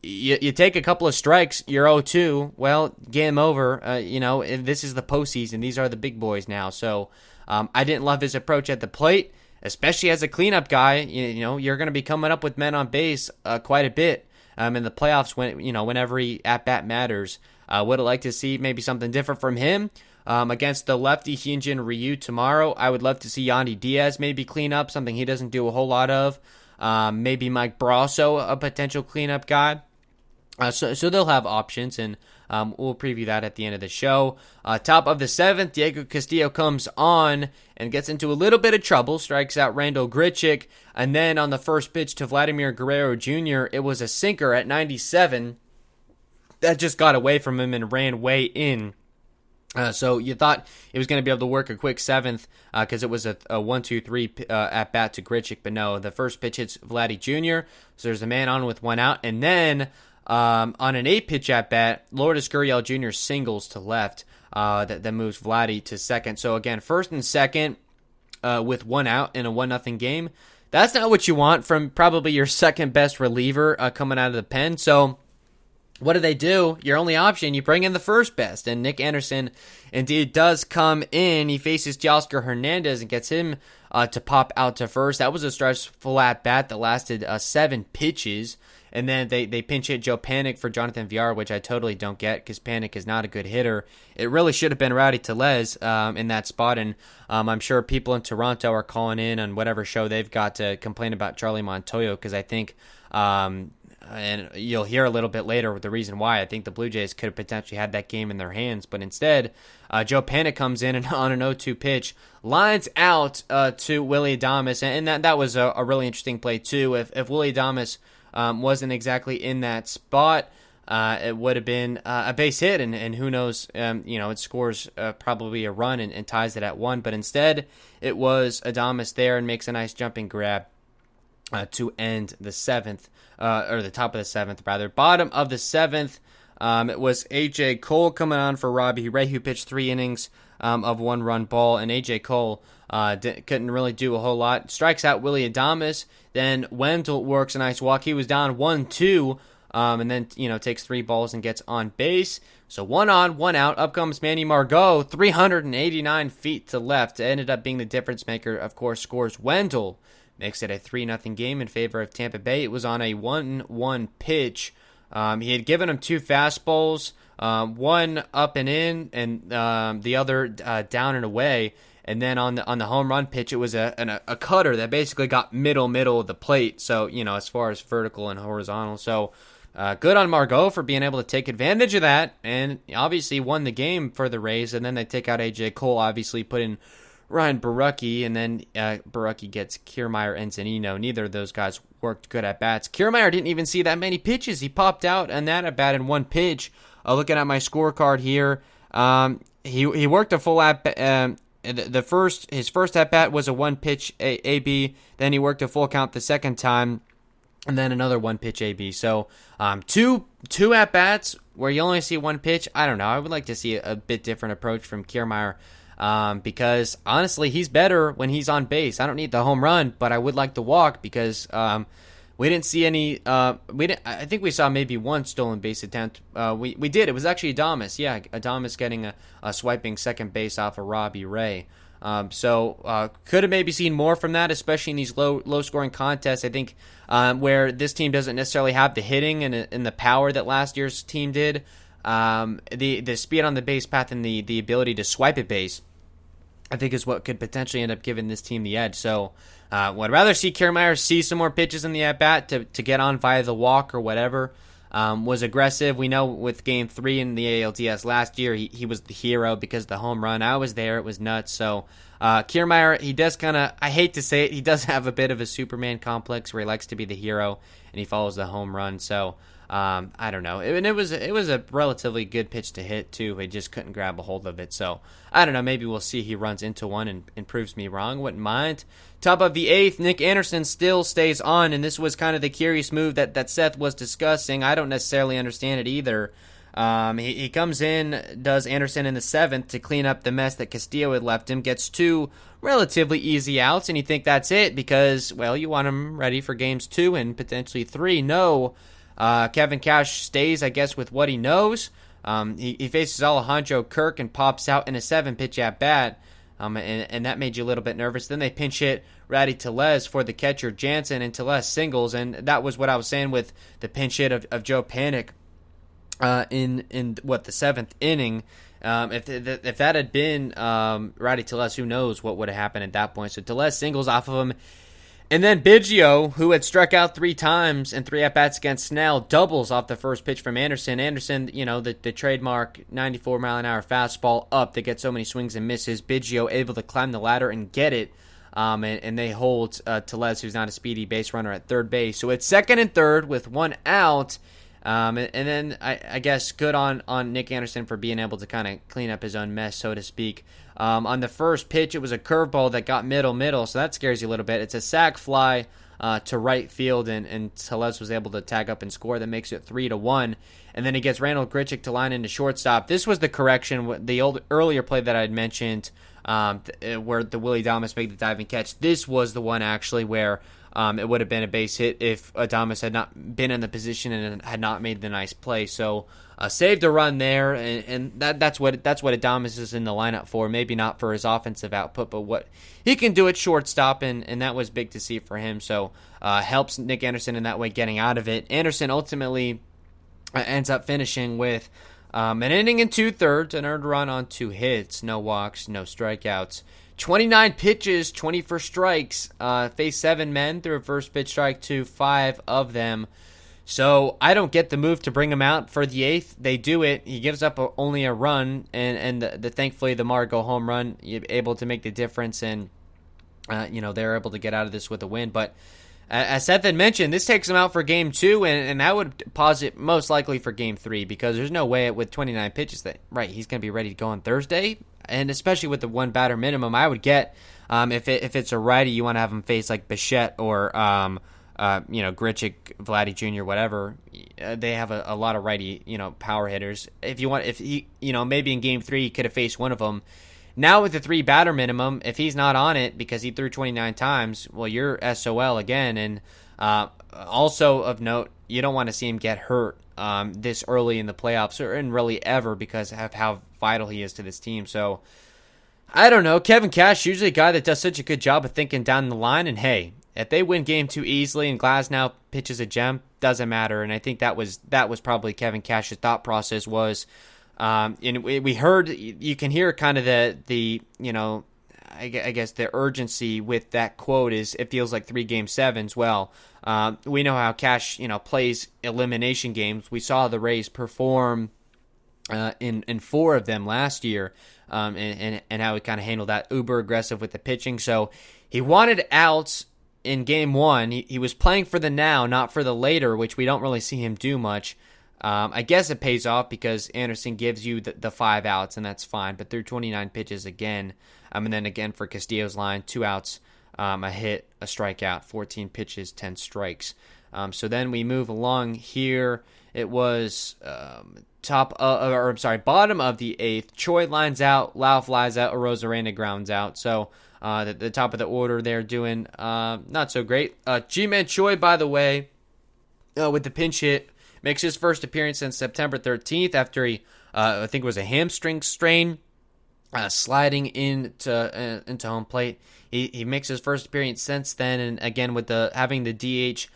you take a couple of strikes, you're 0-2. Well, game over. This is the postseason. These are the big boys now. So I didn't love his approach at the plate. Especially as a cleanup guy, you're going to be coming up with men on base quite a bit in the playoffs when every at-bat matters. Would have liked to see maybe something different from him against the lefty Hyunjin Ryu tomorrow. I would love to see Yandy Diaz maybe clean up, something he doesn't do a whole lot of. Maybe Mike Brasso, a potential cleanup guy. So they'll have options, and we'll preview that at the end of the show. Top of the 7th, Diego Castillo comes on and gets into a little bit of trouble, strikes out Randall Grichuk, and then on the first pitch to Vladimir Guerrero Jr., it was a sinker at 97 that just got away from him and ran way in. So you thought he was going to be able to work a quick 7th because it was a 1-2-3 at bat to Grichuk, but no, the first pitch hits Vladdy Jr., so there's a man on with 1 out, and then on an 8-pitch at bat, Lourdes Gurriel Jr. singles to left that moves Vladdy to second. So again, first and second with 1 out in a 1-0 game. That's not what you want from probably your second best reliever coming out of the pen. So what do? Your only option, you bring in the first best. And Nick Anderson indeed does come in. He faces Teoscar Hernandez and gets him to pop out to first. That was a stressful at bat that lasted 7 pitches. And then they pinch hit Joe Panic for Jonathan Villar, which I totally don't get because Panic is not a good hitter. It really should have been Rowdy Tellez in that spot, and I'm sure people in Toronto are calling in on whatever show they've got to complain about Charlie Montoyo because I think, and you'll hear a little bit later the reason why, I think the Blue Jays could have potentially had that game in their hands, but instead, Joe Panic comes in and on an 0-2 pitch, lines out to Willie Adames, and that was a really interesting play too. If Willie Adames wasn't exactly in that spot, it would have been a base hit, and who knows, it scores probably a run and ties it at 1, but instead it was Adames there and makes a nice jumping grab to end the 7th, or the top of the 7th rather. Bottom of the 7th, it was A.J. Cole coming on for Robbie Ray, who pitched 3 innings of 1-run ball, and A.J. Cole couldn't really do a whole lot. Strikes out Willie Adames. Then Wendell works a nice walk. He was down 1-2, and then takes 3 balls and gets on base. So 1 on, 1 out. Up comes Manny Margot, 389 feet to left. It ended up being the difference maker. Of course, scores Wendell. Makes it a 3-0 game in favor of Tampa Bay. It was on a 1-1 pitch. He had given him 2 fastballs, one up and in, and the other down and away. And then on the home run pitch, it was a cutter that basically got middle of the plate. So, as far as vertical and horizontal. So, good on Margot for being able to take advantage of that, and obviously won the game for the Rays. And then they take out A.J. Cole, obviously put in Ryan Borucki, and then Borucki gets Kiermaier and Zunino. Neither of those guys worked good at bats. Kiermaier didn't even see that many pitches. He popped out on that at bat in one pitch. Looking at my scorecard here, he worked a full at his first at bat was a one pitch AB. Then he worked a full count the second time, and then another one pitch AB. So two at bats where you only see one pitch. I don't know. I would like to see a bit different approach from Kiermaier. Because honestly, he's better when he's on base. I don't need the home run, but I would like the walk because we didn't see any. I think we saw maybe one stolen base attempt. We did. It was actually Adames. Yeah, Adames getting a swiping second base off of Robbie Ray. So could have maybe seen more from that, especially in these low scoring contests. I think where this team doesn't necessarily have the hitting and the power that last year's team did. The speed on the base path and the ability to swipe at base, I think, is what could potentially end up giving this team the edge. So would rather see Kiermaier see some more pitches in the at-bat to get on via the walk or whatever. Was aggressive. We know with Game 3 in the ALDS last year, he was the hero because of the home run. I was there. It was nuts. So Kiermaier, he does kind of, I hate to say it, he does have a bit of a Superman complex where he likes to be the hero and he follows the home run. So I don't know. And it was a relatively good pitch to hit, too. He just couldn't grab a hold of it. So, I don't know. Maybe we'll see he runs into one and proves me wrong. Wouldn't mind. Top of the 8th, Nick Anderson still stays on, and this was kind of the curious move that Seth was discussing. I don't necessarily understand it either. He comes in, does Anderson in the 7th to clean up the mess that Castillo had left him, gets 2 relatively easy outs, and you think that's it because, well, you want him ready for games 2 and potentially 3. No. Kevin Cash stays, I guess, with what he knows. He faces Alejandro Kirk and pops out in a 7-pitch at-bat, and that made you a little bit nervous. Then they pinch hit Ratty Tellez for the catcher Jansen, and Tellez singles, and that was what I was saying with the pinch hit of Joe Panic in the 7th inning. If that had been Ratty Tellez, who knows what would have happened at that point. So Tellez singles off of him. And then Biggio, who had struck out 3 times and 3 at-bats against Snell, doubles off the first pitch from Anderson. Anderson, the trademark 94-mile-an-hour fastball up that gets so many swings and misses. Biggio able to climb the ladder and get it. And they hold Tellez, who's not a speedy base runner, at third base. So it's 2nd and 3rd with 1 out. And then I guess good on Nick Anderson for being able to kind of clean up his own mess, so to speak. On the first pitch, it was a curveball that got middle, so that scares you a little bit. It's a sac fly to right field, and Tellez was able to tag up and score. That makes it 3-1. And then he gets Randall Grichuk to line into shortstop. This was the correction, the earlier play that I had mentioned, where the Willie Adames made the diving catch. This was the one actually where it would have been a base hit if Adames had not been in the position and had not made the nice play. So saved a run there, and that's what Adames is in the lineup for. Maybe not for his offensive output, but what he can do at shortstop, and that was big to see for him. So helps Nick Anderson in that way getting out of it. Anderson ultimately ends up finishing with an inning and 2/3, an earned run on 2 hits, no walks, no strikeouts. 29 pitches, 24 strikes, faced 7 men, threw a first pitch strike to 5 of them. So I don't get the move to bring him out for the 8th. They do it. He gives up only a run, and thankfully the Margot home run able to make the difference, and they're able to get out of this with a win. But as Seth had mentioned, this takes him out for Game 2, and I would posit most likely for Game 3 because there's no way with 29 pitches that he's going to be ready to go on Thursday. And especially with the 1 batter minimum, I would get if it's a righty, you want to have him face like Bichette or Grichuk, Vladdy Jr., whatever. They have a lot of righty power hitters. If he maybe in Game 3 he could have faced one of them. Now with the 3 batter minimum, if he's not on it because he threw 29 times, well, you're SOL again. And also of note, you don't want to see him get hurt this early in the playoffs, or and really ever, because of how vital he is to this team. So I don't know. Kevin Cash, usually a guy that does such a good job of thinking down the line. And hey, if they win Game 2 easily and Glasnow pitches a gem, doesn't matter. And I think that was probably Kevin Cash's thought process was. And we heard, you can hear kind of the I guess the urgency with that quote is it feels like 3 Game 7s. Well, we know how Cash, plays elimination games. We saw the Rays perform in 4 of them last year, and how he kind of handled that, uber aggressive with the pitching. So he wanted outs in Game 1. He was playing for the now, not for the later, which we don't really see him do much. I guess it pays off because Anderson gives you the 5 outs, and that's fine. But through 29 pitches again, and then again for Castillo's line, 2 outs, a hit, a strikeout, 14 pitches, 10 strikes. So then we move along here. It was bottom of the 8th. Choi lines out, Lau flies out, Arozarena grounds out. So the top of the order they're doing not so great. Ji-Man Choi, by the way, with the pinch hit, makes his first appearance since September 13th after he, I think it was a hamstring strain, sliding into home plate. He makes his first appearance since then, and again with having the DH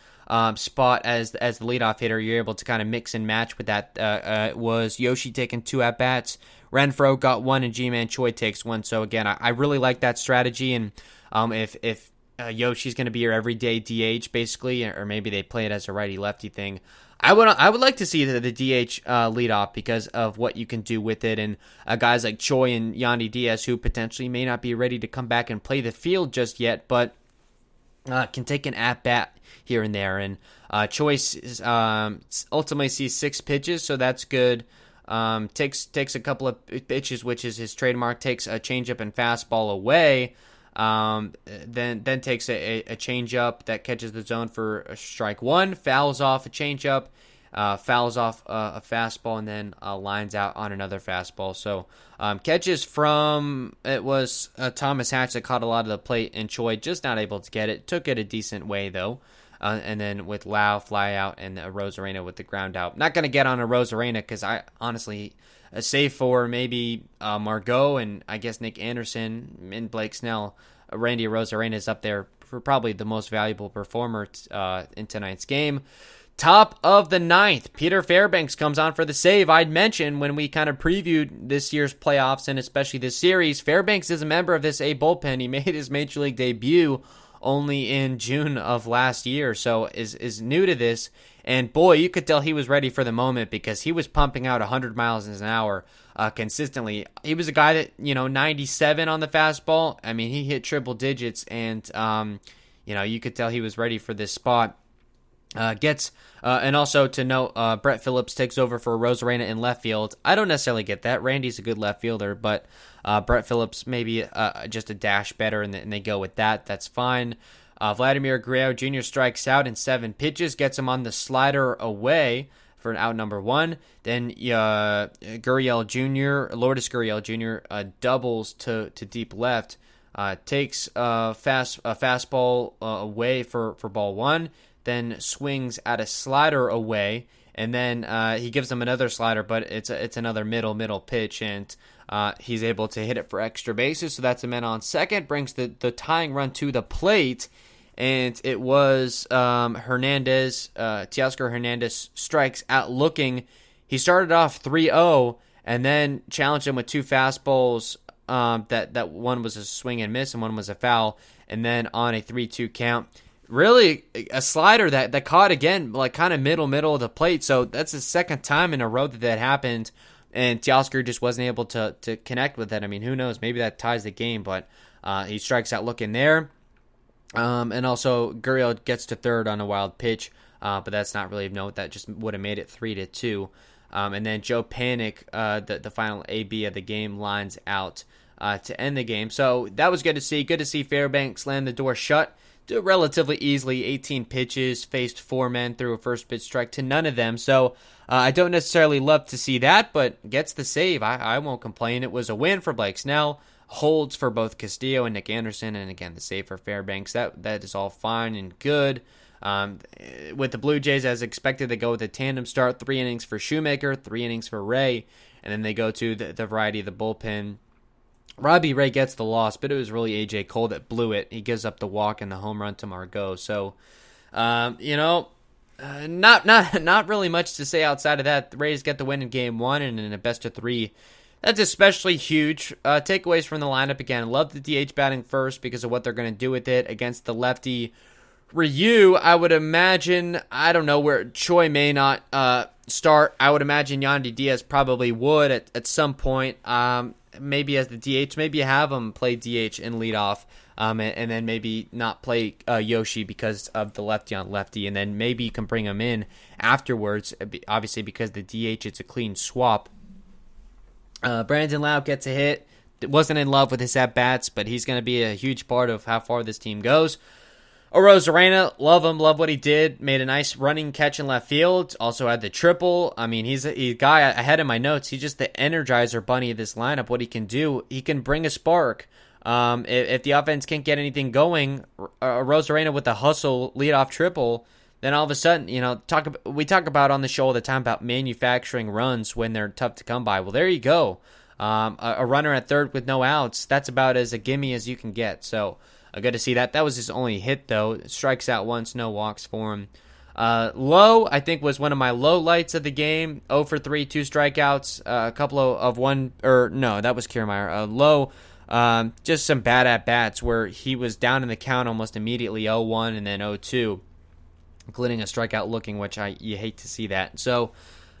spot as the leadoff hitter, you're able to kind of mix and match with that. Was Yoshi taking 2 at bats, Renfroe got 1, and Ji-Man Choi takes 1. So again, I really like that strategy, and if Yoshi's going to be your everyday DH basically, or maybe they play it as a righty lefty thing, I would like to see the DH lead off because of what you can do with it, and guys like Choi and Yandy Diaz, who potentially may not be ready to come back and play the field just yet, but can take an at bat here and there. And Choi ultimately sees 6 pitches, so that's good. Takes a couple of pitches, which is his trademark. Takes a changeup and fastball away. Then takes a changeup that catches the zone for a strike 1, fouls off a changeup, fouls off a fastball, and then lines out on another fastball. So catches from, it was Thomas Hatch that caught a lot of the plate, and Choi just not able to get it. Took it a decent way though. And then with Lau fly out and Arozarena with the ground out. Not going to get on Arozarena because I honestly, save for maybe Margot and I guess Nick Anderson and Blake Snell, Randy Arozarena is up there for probably the most valuable performer in tonight's game. Top of the 9th, Peter Fairbanks comes on for the save. I'd mentioned when we kind of previewed this year's playoffs and especially this series, Fairbanks is a member of this A bullpen. He made his Major League debut only in June of last year, so is new to this. And boy, you could tell he was ready for the moment because he was pumping out 100 miles an hour consistently. He was a guy that, 97 on the fastball. I mean, he hit triple digits, and you could tell he was ready for this spot. And also to note, Brett Phillips takes over for Arozarena in left field. I don't necessarily get that. Randy's a good left fielder, but Brett Phillips maybe just a dash better, and they go with that. That's fine. Vladimir Guerrero Jr. strikes out in 7 pitches, gets him on the slider away for an out number 1. Then Gurriel Jr., Lourdes Gurriel Jr. Doubles to deep left, takes a fastball away for ball 1. Then swings at a slider away, and then he gives him another slider, but it's another middle pitch, and he's able to hit it for extra bases, so that's a man on second, brings the tying run to the plate, and it was Hernandez, Teoscar Hernandez strikes out looking. He started off 3-0, and then challenged him with 2 fastballs, that one was a swing and miss, and one was a foul, and then on a 3-2 count, really a slider that caught again, like kind of middle of the plate. So that's the second time in a row that happened, and Teoscar just wasn't able to connect with it. I mean, who knows? Maybe that ties the game, but he strikes out looking there. And also Gurriel gets to third on a wild pitch, but that's not really of note. That just would have made it 3-2. And then Joe Panik, the final AB of the game, lines out to end the game. So that was good to see. Good to see Fairbanks slam the door shut. Do it relatively easily. 18 pitches, faced 4 men, threw a first pitch strike to none of them. So I don't necessarily love to see that, but gets the save. I won't complain. It was a win for Blake Snell. Holds for both Castillo and Nick Anderson, and again the save for Fairbanks. That is all fine and good. With the Blue Jays, as expected, they go with a tandem start. 3 innings for Shoemaker, 3 innings for Ray, and then they go to the variety of the bullpen. Robbie Ray gets the loss, but it was really A.J. Cole that blew it. He gives up the walk and the home run to Margot. So, not really much to say outside of that. The Rays get the win in Game 1, and in a best-of-3, That's especially huge. Takeaways from the lineup again. Love the DH batting first because of what they're going to do with it against the lefty Ryu. I would imagine, I don't know where Choi may not start. I would imagine Yandy Diaz probably would at some point. Maybe as the DH, maybe have him play DH and lead off. And then maybe not play Yoshi because of the lefty on lefty, and then maybe you can bring him in afterwards, obviously because the DH, it's a clean swap. Brandon Lau gets a hit. Wasn't in love with his at-bats, but he's going to be a huge part of how far this team goes. Arozarena, love him, love what he did. Made a nice running catch in left field. Also had the triple. I mean, he's a guy I had in my notes. He's just the energizer bunny of this lineup. What he can do, he can bring a spark. If the offense can't get anything going, Arozarena with the hustle leadoff triple, then all of a sudden, we talk about on the show all the time about manufacturing runs when they're tough to come by. Well, there you go. A runner at third with no outs, that's about as a gimme as you can get. So, good to see that. That was his only hit, though. Strikes out once, no walks for him. Low, I think, was one of my low lights of the game. 0 for 3, 2 strikeouts, a couple of one, or no, that was Kiermaier. Low, just some bad at-bats where he was down in the count almost immediately, 0-1 and then 0-2, including a strikeout looking, which you hate to see that. So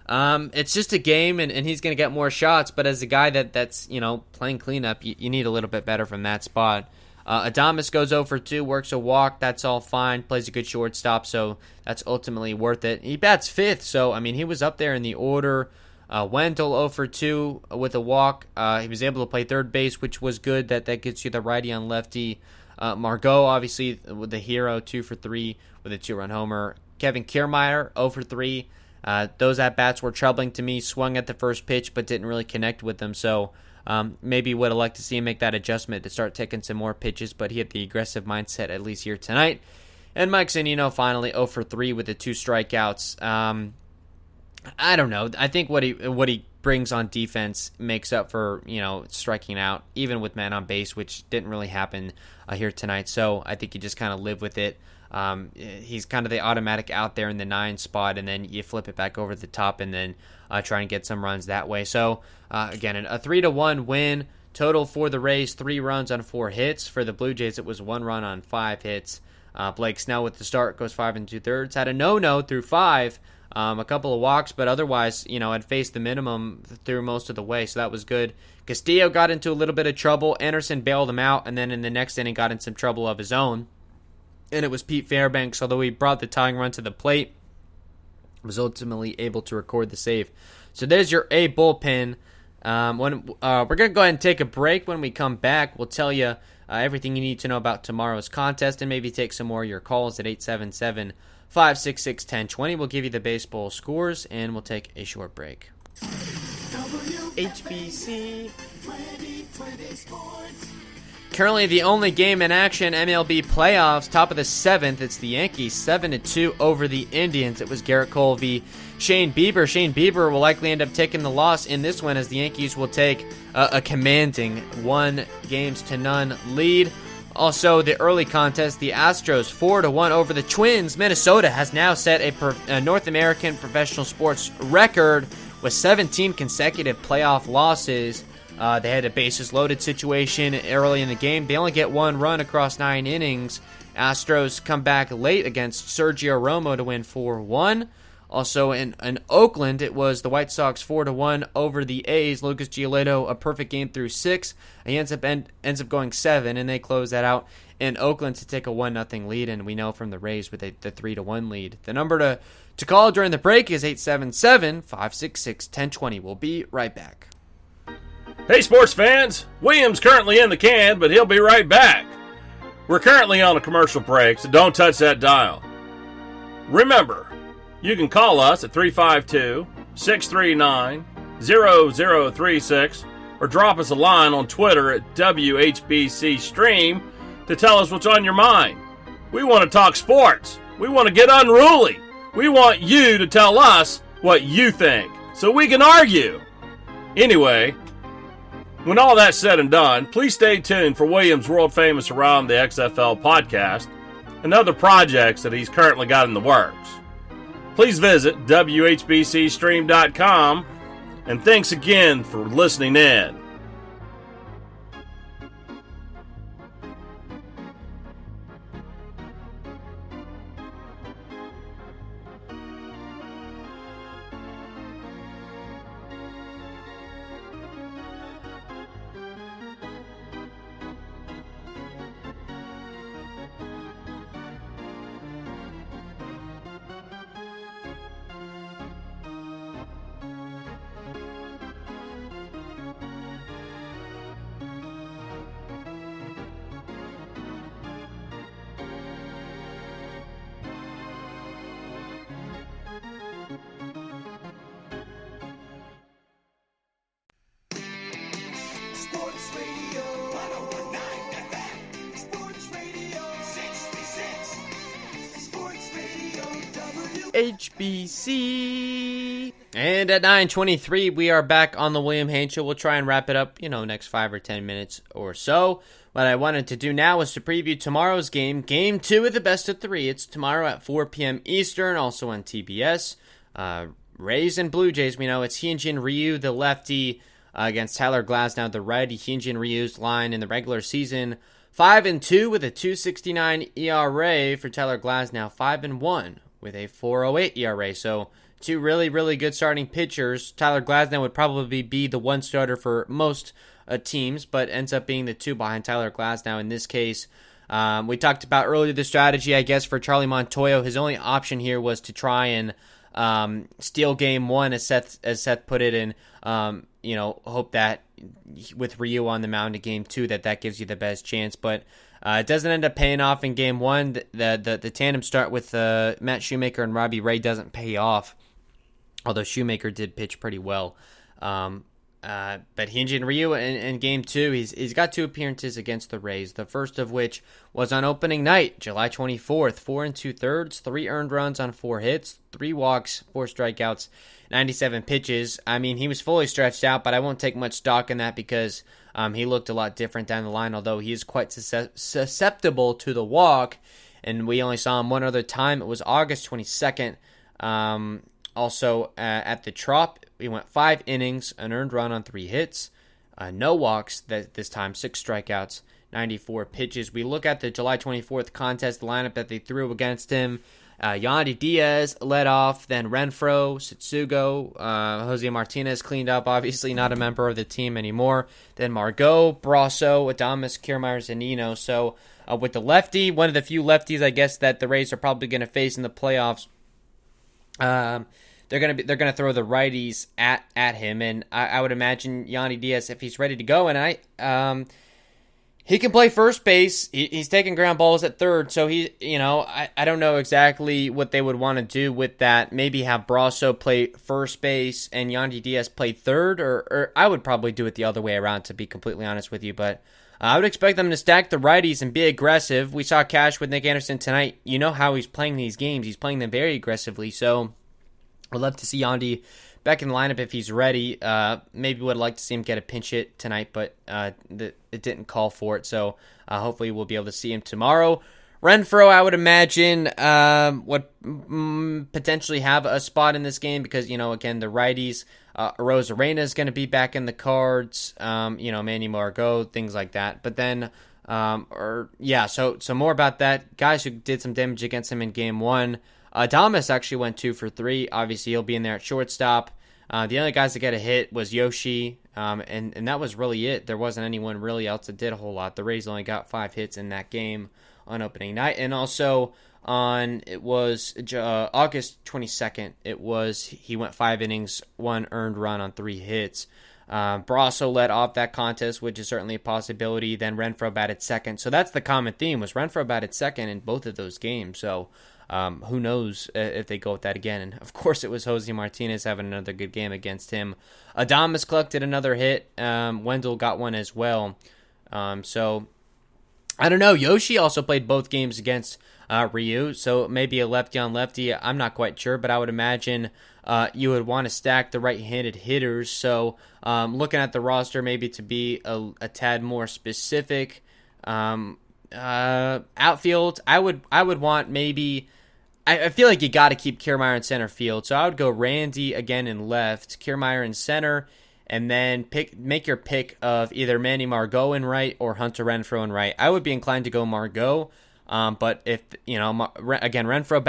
it's just a game, and he's going to get more shots, but as a guy that's playing cleanup, you need a little bit better from that spot. Adames goes 0 for 2, works a walk, that's all fine, plays a good shortstop, so that's ultimately worth it. He bats fifth, so, I mean, he was up there in the order. Wendell 0 for 2 with a walk. He was able to play third base, which was good. That gets you the righty on lefty. Margot, obviously, with the hero, 2 for 3 with a 2-run homer. Kevin Kiermaier, 0 for 3. Those at-bats were troubling to me. Swung at the first pitch, but didn't really connect with them. So maybe would have liked to see him make that adjustment to start taking some more pitches, but he had the aggressive mindset at least here tonight. And Mike Zunino, finally, 0 for 3 with the 2 strikeouts. I don't know. I think what he brings on defense makes up for, striking out, even with man on base, which didn't really happen here tonight. So I think you just kind of live with it. He's kind of the automatic out there in the 9 spot, and then you flip it back over the top and then try and get some runs that way. So, again, a 3-1 win. Total for the Rays, 3 runs on 4 hits. For the Blue Jays, it was 1 run on 5 hits. Blake Snell with the start goes 5 2/3. Had a no-no through 5. A couple of walks, but otherwise, had faced the minimum through most of the way, so that was good. Castillo got into a little bit of trouble. Anderson bailed him out, and then in the next inning got in some trouble of his own. And it was Pete Fairbanks, although he brought the tying run to the plate, was ultimately able to record the save. So there's your A bullpen. We're going to go ahead and take a break. When we come back, we'll tell you everything you need to know about tomorrow's contest and maybe take some more of your calls at 877-566-1020. We'll give you the baseball scores, and we'll take a short break. HBC. Currently the only game in action, MLB playoffs, top of the 7th. It's the Yankees 7-2 over the Indians. It was Garrett Cole v. Shane Bieber. Shane Bieber will likely end up taking the loss in this one, as the Yankees will take a commanding 1-0 lead. Also, the early contest, the Astros 4-1 over the Twins. Minnesota has now set a North American professional sports record with 17 consecutive playoff losses. They had a bases-loaded situation early in the game. They only get 1 run across 9 innings. Astros come back late against Sergio Romo to win 4-1. Also in Oakland, it was the White Sox 4-1 over the A's. Lucas Giolito, a perfect game through 6. He ends up going 7, and they close that out in Oakland to take a 1-0 lead. And we know from the Rays with the 3-1 lead. The number to call during the break is 877-566-1020. We'll be right back. Hey, sports fans! William's currently in the can, but he'll be right back. We're currently on a commercial break, so don't touch that dial. Remember, you can call us at 352-639-0036 or drop us a line on Twitter at WHBCStream to tell us what's on your mind. We want to talk sports. We want to get unruly. We want you to tell us what you think so we can argue. Anyway, when all that's said and done, please stay tuned for William's world-famous Around the XFL podcast and other projects that he's currently got in the works. Please visit WHBCStream.com And thanks again for listening in. Sports Radio 101.9 FM. Sports Radio 636. Sports Radio HBC. And at 9:23, we are back on the William Haynes Show. We'll try and wrap it up, next 5 or 10 minutes or so. What I wanted to do now is to preview tomorrow's game, Game 2 of the best of 3. It's tomorrow at 4 p.m. Eastern, also on TBS. Rays and Blue Jays, we know it's Hyunjin Ryu, the lefty, against Tyler Glasnow, the righty. Hyunjin Ryu's line in the regular season, 5-2 with a 2.69 ERA for Tyler Glasnow, 5-1 with a 4.08 ERA. So two really, really good starting pitchers. Tyler Glasnow would probably be the one starter for most teams, but ends up being the two behind Tyler Glasnow in this case. We talked about earlier the strategy, I guess, for Charlie Montoyo. His only option here was to try and steal game 1, as Seth put it, and hope that with Ryu on the mound in game 2 that gives you the best chance. But it doesn't end up paying off in game 1. The tandem start with Matt Shoemaker and Robbie Ray doesn't pay off, although Shoemaker did pitch pretty well. But Hyunjin Ryu in game 2, he's got 2 appearances against the Rays. The first of which was on opening night, July 24th. 4 2/3, 3 earned runs on 4 hits, 3 walks, 4 strikeouts, 97 pitches. I mean, he was fully stretched out, but I won't take much stock in that because he looked a lot different down the line, although he is quite susceptible to the walk. And we only saw him one other time. It was August 22nd. Also at the Trop, he went 5 innings, an earned run on 3 hits, no walks this time, 6 strikeouts, 94 pitches. We look at the July 24th contest lineup that they threw against him. Yandy Diaz led off, then Renfroe, Setsugo, Jose Martinez cleaned up, obviously not a member of the team anymore. Then Margot, Brasso, Adames, Kiermaier, Zanino. So with the lefty, one of the few lefties, I guess, that the Rays are probably going to face in the playoffs. They're gonna throw the righties at him, and I would imagine Yandy Diaz, if he's ready to go, and he can play first base. He's taking ground balls at third, so I don't know exactly what they would want to do with that. Maybe have Brasso play first base and Yandy Diaz play third, or I would probably do it the other way around, to be completely honest with you. But I would expect them to stack the righties and be aggressive. We saw Cash with Nick Anderson tonight. You know how he's playing these games. He's playing them very aggressively, so I'd love to see Yandy back in the lineup if he's ready. Maybe would like to see him get a pinch hit tonight, but it didn't call for it. So hopefully we'll be able to see him tomorrow. Renfroe, I would imagine, would potentially have a spot in this game because, again, the righties, Arozarena is going to be back in the cards, Manny Margot, things like that. But then, so more about that. Guys who did some damage against him in game 1. Adames actually went 2 for 3. Obviously, he'll be in there at shortstop. The only guys that get a hit was Yoshi, and that was really it. There wasn't anyone really else that did a whole lot. The Rays only got 5 hits in that game on opening night. And also it was August 22nd, he went 5 innings, 1 earned run on 3 hits. Brasso led off that contest, which is certainly a possibility. Then Renfroe batted second. So that's the common theme, was Renfroe batted second in both of those games. So who knows if they go with that again. And of course it was Jose Martinez having another good game against him. Adames collected another hit. Wendell got one as well. So I don't know. Yoshi also played both games against Ryu, so maybe a lefty on lefty. I'm not quite sure, but I would imagine you would want to stack the right-handed hitters. So looking at the roster, maybe to be a tad more specific. Outfield, I would want maybe I feel like you got to keep Kiermaier in center field, so I would go Randy again in left, Kiermaier in center, and then make your pick of either Manny Margot in right or Hunter Renfroe in right. I would be inclined to go Margot, but if again, Renfroe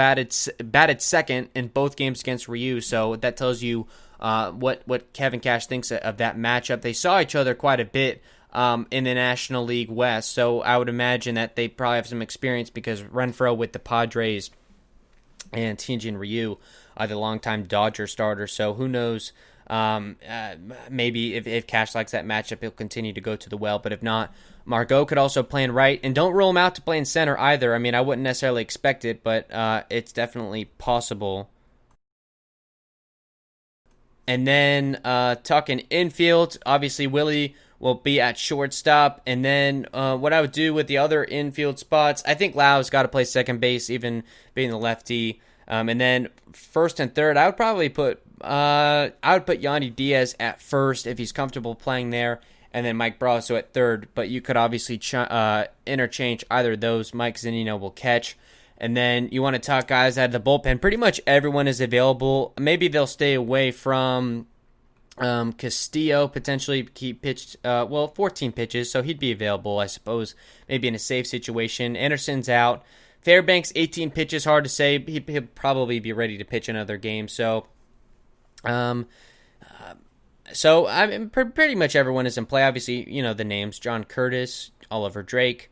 batted second in both games against Ryu, so that tells you what Kevin Cash thinks of that matchup. They saw each other quite a bit in the National League West, so I would imagine that they probably have some experience because Renfroe with the Padres and Hyunjin Ryu, the longtime Dodger starter. So who knows? Maybe if Cash likes that matchup, he'll continue to go to the well. But if not, Margot could also play in right. And don't rule him out to play in center either. I mean, I wouldn't necessarily expect it, but it's definitely possible. And then talking infield, obviously Willie will be at shortstop. And then what I would do with the other infield spots, I think Lau's got to play second base, even being the lefty. And then first and third, I would probably put Yandy Diaz at first if he's comfortable playing there, and then Mike Brasso at third. But you could obviously interchange either of those. Mike Zunino will catch. And then you want to talk guys out of the bullpen. Pretty much everyone is available. Maybe they'll stay away from Castillo. Potentially he pitched 14 pitches, so he'd be available, I suppose, maybe in a safe situation. Anderson's out. Fairbanks, 18 pitches, hard to say. He'll probably be ready to pitch another game. So I mean, pretty much everyone is in play. Obviously, you know the names: John Curtis, Oliver Drake,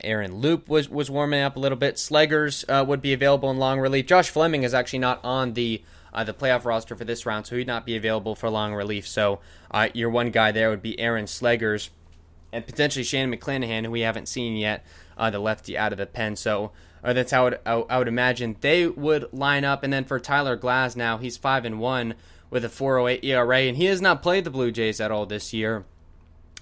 Aaron Loop was warming up a little bit. Sleggers would be available in long relief. Josh Fleming is actually not on the playoff roster for this round, so he'd not be available for long relief. So your one guy there would be Aaron Sleggers, and potentially Shannon McClanahan, who we haven't seen yet, the lefty out of the pen. So that's how I would imagine they would line up. And then for Tyler Glass now, he's 5-1 with a 4.08 ERA, and he has not played the Blue Jays at all this year.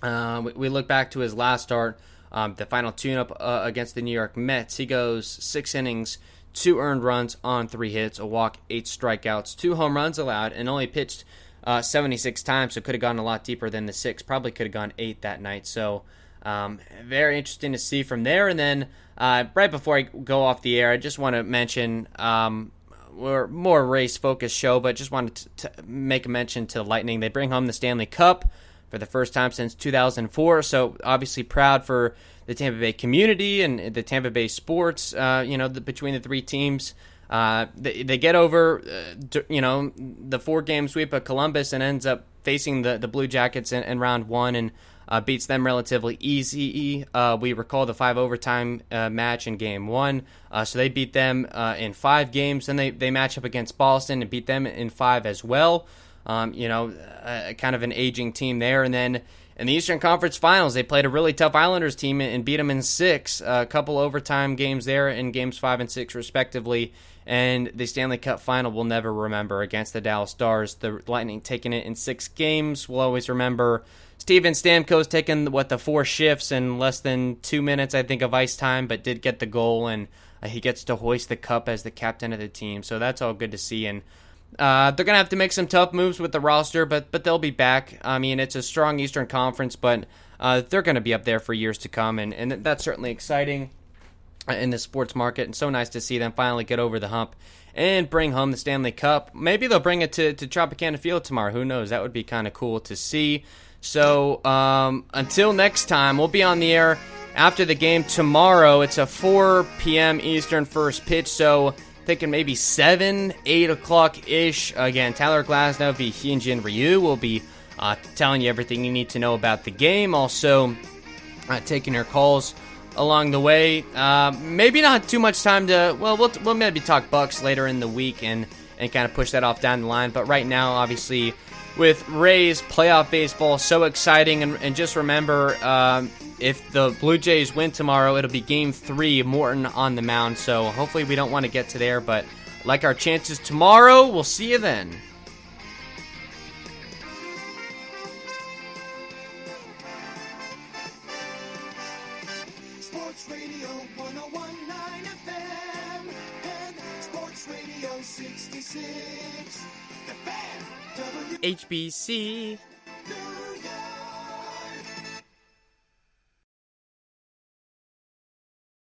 We look back to his last start, the final tune-up against the New York Mets. He goes 6 innings, 2 earned runs on 3 hits, a walk, 8 strikeouts, 2 home runs allowed, and only pitched 76 times, so could have gone a lot deeper than the 6. Probably could have gone 8 that night. So very interesting to see from there. And then right before I go off the air, I just want to mention we're more race-focused show, but just wanted to make a mention to Lightning. They bring home the Stanley Cup for the first time since 2004, so obviously proud for the Tampa Bay community and the Tampa Bay sports, between the 3 teams. They get over, the 4-game sweep of Columbus and ends up facing the Blue Jackets in round 1 and beats them relatively easy. We recall the 5 overtime match in game 1. So they beat them in 5 games. Then they match up against Boston and beat them in 5 as well. Kind of an aging team there. And then in the Eastern Conference Finals, they played a really tough Islanders team and beat them in 6. A couple overtime games there in games 5 and 6 respectively. And the Stanley Cup Final we'll never remember against the Dallas Stars. The Lightning taking it in 6 games. We'll always remember Steven Stamkos taking the 4 shifts in less than 2 minutes, I think, of ice time, but did get the goal, and he gets to hoist the cup as the captain of the team. So that's all good to see. And they're going to have to make some tough moves with the roster, but they'll be back. I mean, it's a strong Eastern Conference, but they're going to be up there for years to come, and that's certainly exciting in the sports market, and so nice to see them finally get over the hump and bring home the Stanley Cup. Maybe they'll bring it to Tropicana Field tomorrow. Who knows? That would be kind of cool to see. So until next time, we'll be on the air after the game tomorrow. It's a 4 p.m. Eastern first pitch, so thinking maybe 7, 8 o'clock-ish. Again, Tyler Glasnow v. Hyunjin Ryu will be telling you everything you need to know about the game. Also, taking your calls along the way. Maybe not too much time to, we'll maybe talk Bucks later in the week and kind of push that off down the line. But right now, obviously, with Rays playoff baseball, so exciting. And just remember, if the Blue Jays win tomorrow, it'll be Game 3, Morton on the mound. So hopefully we don't want to get to there, but like our chances tomorrow. We'll see you then. Sports Radio 101.9 FM and Sports Radio 66. The Fan. HBC.